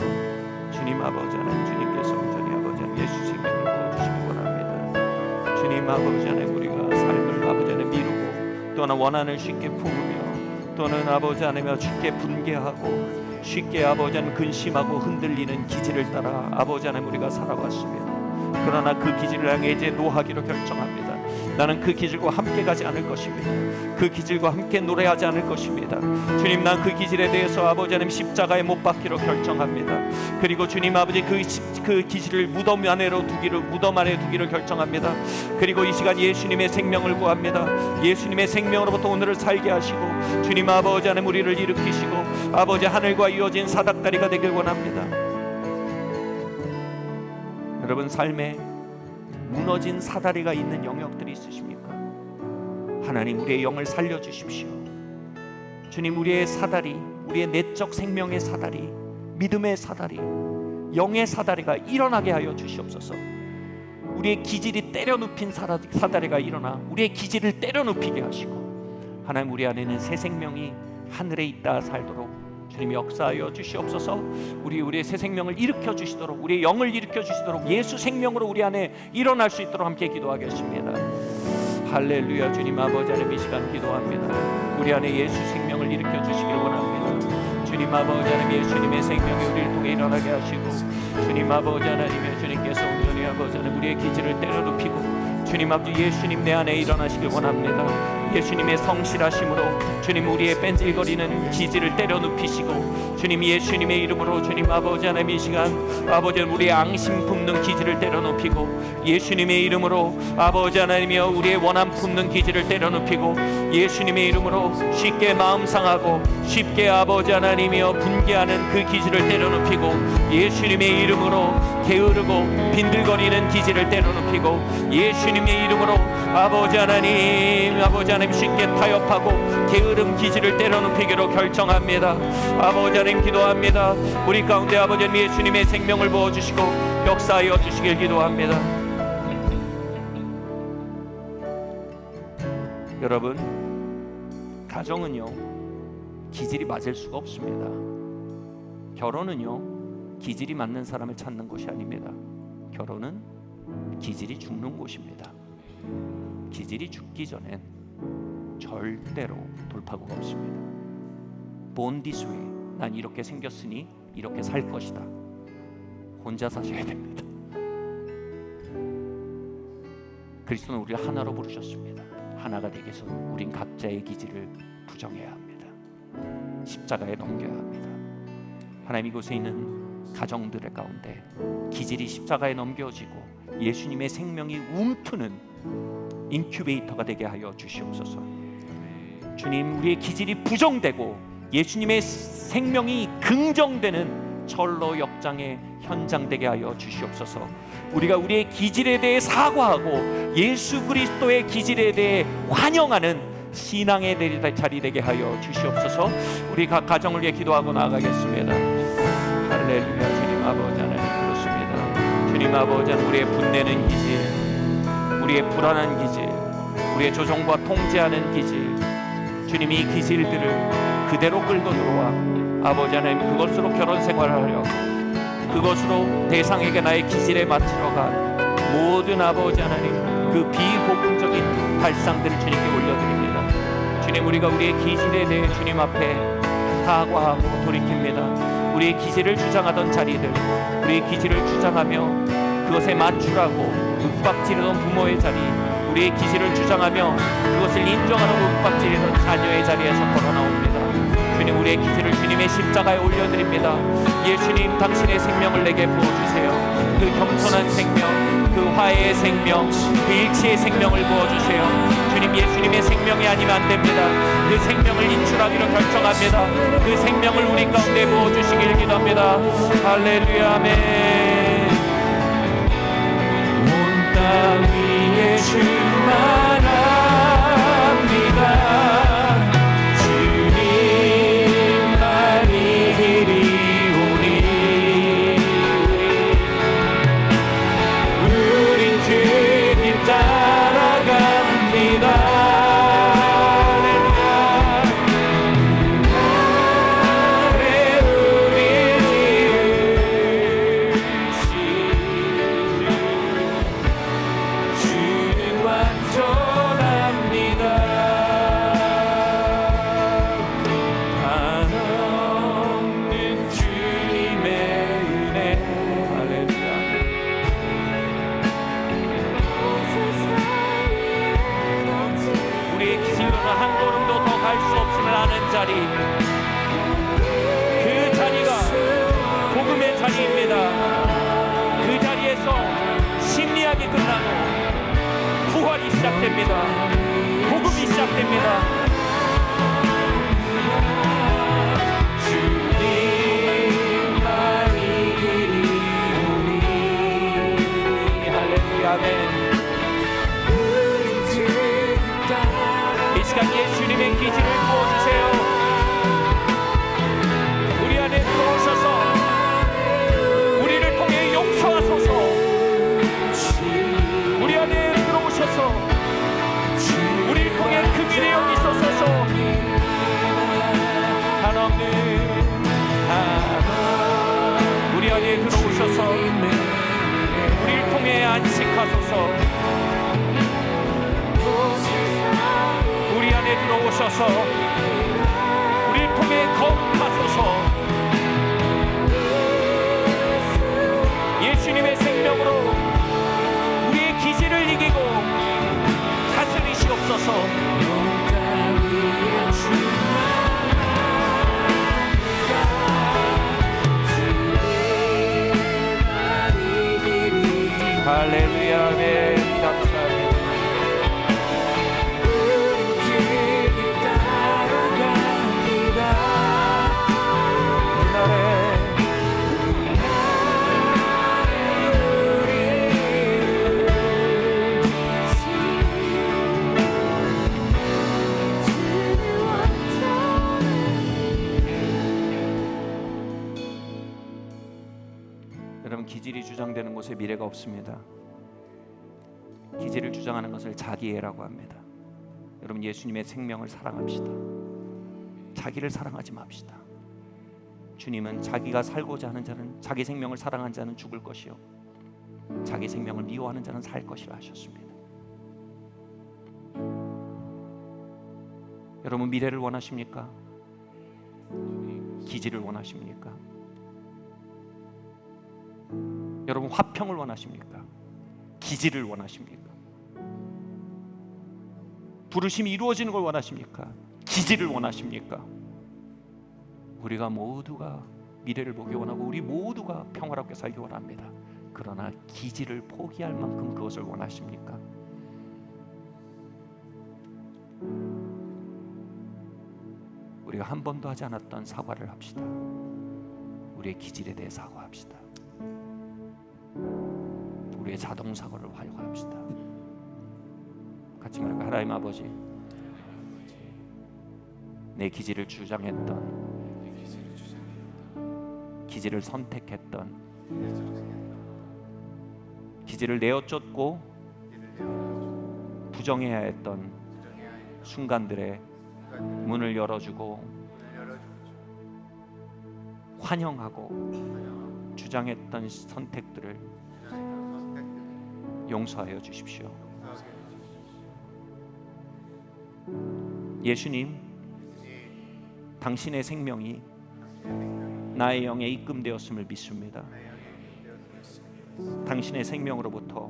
주님 아버지 하나님, 주님께서 온전히 아버지 하나님 예수 생명을 부어 주시기 원합니다. 주님 아버지 하나님, 우리가 삶을 아버지 하나님 미루고 또는 원한을 쉽게 품으며 또는 아버지 하나님 쉽게 분개하고 쉽게 아버지 하나님 근심하고 흔들리는 기질을 따라 아버지 하나님 우리가 살아왔습니다. 그러나 그 기질을 향해 이제 노하기로 결정합니다. 나는 그 기질과 함께 가지 않을 것입니다. 그 기질과 함께 노래하지 않을 것입니다. 주님, 난 그 기질에 대해서 아버지 하나님 십자가에 못 박기로 결정합니다. 그리고 주님 아버지 그 기질을 무덤 안에 두기를 결정합니다. 그리고 이 시간 예수님의 생명을 구합니다. 예수님의 생명으로부터 오늘을 살게 하시고 주님 아버지 하나님 우리를 일으키시고 아버지 하늘과 이어진 사닥다리가 되길 원합니다. 여러분, 삶에 무너진 사다리가 있는 영역들이 있으십니까? 하나님, 우리의 영을 살려주십시오. 주님, 우리의 사다리, 우리의 내적 생명의 사다리, 믿음의 사다리, 영의 사다리가 일어나게 하여 주시옵소서. 우리의 기질이 때려눕힌 사다리가 일어나 우리의 기질을 때려눕히게 하시고 하나님, 우리 안에는 새 생명이 하늘에 있다 살도록 주님 역사하여 주시옵소서. 우리의 새 생명을 일으켜 주시도록, 우리의 영을 일으켜 주시도록 예수 생명으로 우리 안에 일어날 수 있도록 함께 기도하겠습니다. 할렐루야. 주님 아버지 하나님, 이 시간 기도합니다. 우리 안에 예수 생명을 일으켜 주시길 원합니다. 주님 아버지 하나님, 예수님의 생명이 우리를 통해 일어나게 하시고 주님 아버지 하나님의 주님께서 온전히 아버지 하나님 우리의 기질을 때려눕히고 주님 아버지 예수님 내 안에 일어나시길 원합니다. 예수님의 성실하심으로 주님 우리의 뺀질거리는 기질을 때려눕히시고 주님 예수님의 이름으로 주님 아버지 하나님 이 시간 아버지 우리의 앙심 품는 기질을 때려눕히고 예수님의 이름으로 아버지 하나님이여 우리의 원함 품는 기질을 때려눕히고 예수님의 이름으로 쉽게 마음 상하고 쉽게 아버지 하나님이여 분개하는 그 기질을 때려눕히고 예수님의 이름으로 게으르고 빈들거리는 기질을 때려눕히고 예수님의 이름으로 아버지 하나님 쉽게 타협하고 게으름 기질을 때려눕히기로 결정합니다. 아버지 하나님 기도합니다. 우리 가운데 아버지 하나님 예수님의 생명을 부어주시고 역사하여 주시길 기도합니다. 여러분, 가정은요 기질이 맞을 수가 없습니다. 결혼은요 기질이 맞는 사람을 찾는 곳이 아닙니다. 결혼은 기질이 죽는 곳입니다. 기질이 죽기 전엔 절대로 돌파구가 없습니다. Born this way. 난 이렇게 생겼으니 이렇게 살 것이다. 혼자 사셔야 됩니다. 그리스도는 우리를 하나로 부르셨습니다. 하나가 되기 위해서 우린 각자의 기질을 부정해야 합니다. 십자가에 넘겨야 합니다. 하나님, 이곳에 있는 가정들의 가운데 기질이 십자가에 넘겨지고 예수님의 생명이 움트는 인큐베이터가 되게 하여 주시옵소서. 주님, 우리의 기질이 부정되고 예수님의 생명이 긍정되는 철로 역장의 현장 되게 하여 주시옵소서. 우리가 우리의 기질에 대해 사과하고 예수 그리스도의 기질에 대해 환영하는 신앙의 자리 되게 하여 주시옵소서. 우리 각 가정을 위해 기도하고 나아가겠습니다. 할렐루야. 주님 아버지 하나님, 그렇습니다. 주님 아버지 하나님, 우리의 분내는 기질, 우리의 불안한 기질, 우리의 조종과 통제하는 기질, 주님 이 기질들을 그대로 끌고 들어와 아버지 하나님, 그것으로 결혼 생활하려, 그것으로 대상에게 나의 기질에 맞추러 간 모든 아버지 하나님 그 비복음적인 발상들을 주님께 올려드립니다. 주님, 우리가 우리의 기질에 대해 주님 앞에 사과하고 돌이킵니다. 우리의 기질을 주장하던 자리들, 우리의 기질을 주장하며 그것에 맞추라고 윽박지르던 부모의 자리, 우리의 기질을 주장하며 그것을 인정하는 윽박지르던 자녀의 자리에서 걸어나옵니다. 주님, 우리의 기질을 주님의 십자가에 올려드립니다. 예수님, 당신의 생명을 내게 부어주세요. 그 겸손한 생명, 그 화해의 생명, 그 일치의 생명을 부어주세요. 주님, 예수님의 생명이 아니면 안 됩니다. 그 생명을 인출하기로 결정합니다. 그 생명을 우리 가운데 부어주시길 기도합니다. 할렐루야. 아멘. 온 땅 위에 충만합니다. 그 자리가 복음의 자리입니다. 그 자리에서 심리학이 끝나고 부활이 시작됩니다. 복음이 시작됩니다. 주님만이 그리우니. 할렐루야. 아멘. 이 시간 예수님의 기질을 부어주세요. 우리 안에 들어오셔서 우리를 통해 용서하소서. 우리 안에 들어오셔서 우리를 통해 금일의 영이 있어서 한없는 우리 안에 들어오셔서 우리를 통해 안식하소서. 우리 안에 들어오셔서 우리를 통해 거룩하소서. 예수님의 생명으로 우리의 기질을 이기고 다스리시옵소서. 할렐루야. 아멘. 감사합니다. 여러분, 기질이 주장되는 곳에 미래가 없습니다. 기질을 주장하는 것을 자기애라고 합니다. 여러분, 예수님의 생명을 사랑합시다. 자기를 사랑하지 맙시다. 주님은 자기가 살고자 하는 자는, 자기 생명을 사랑하는 자는 죽을 것이요 자기 생명을 미워하는 자는 살 것이라 하셨습니다. 여러분, 미래를 원하십니까? 기질을 원하십니까? 여러분, 화평을 원하십니까? 기질을 원하십니까? 부르심이 이루어지는 걸 원하십니까? 기지를 원하십니까? 우리가 모두가 미래를 보기 원하고 우리 모두가 평화롭게 살기 원합니다. 그러나 기지를 포기할 만큼 그것을 원하십니까? 우리가 한 번도 하지 않았던 사과를 합시다. 우리의 기질에 대해 사과합시다. 우리의 자동 사고를 활용합시다. 같이 말할까? 하나님 아버지, 내 기질을 주장했던, 기질을 선택했던, 기질을 내어쫓고 부정해야 했던 순간들에 문을 열어주고 환영하고 주장했던 선택들을 용서하여 주십시오. 예수님, 당신의 생명이 나의 영에 입금되었음을 믿습니다. 당신의 생명으로부터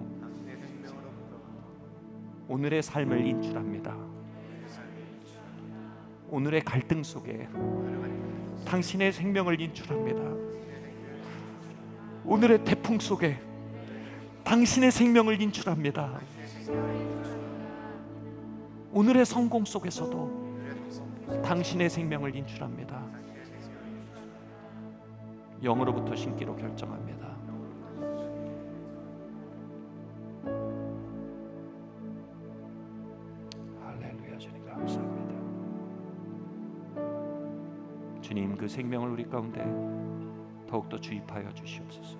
오늘의 삶을 인출합니다. 오늘의 갈등 속에 당신의 생명을 인출합니다. 오늘의 태풍 속에 당신의 생명을 인출합니다. 오늘의 성공 속에서도 당신의 생명을 인출합니다. 영으로부터 신기로 결정합니다. 할렐루야. 주님 감사합니다. 주님, 그 생명을 우리 가운데 더욱더 주입하여 주시옵소서.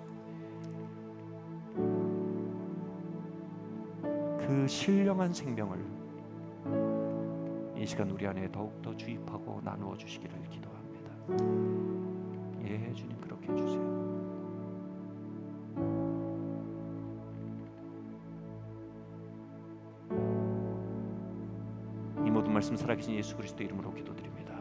그 신령한 생명을 이 시간 우리 안에 더욱더 주입하고 나누어 주시기를 기도합니다. 예, 주님 그렇게 해주세요. 이 모든 말씀 살아계신 예수 그리스도 이름으로 기도드립니다.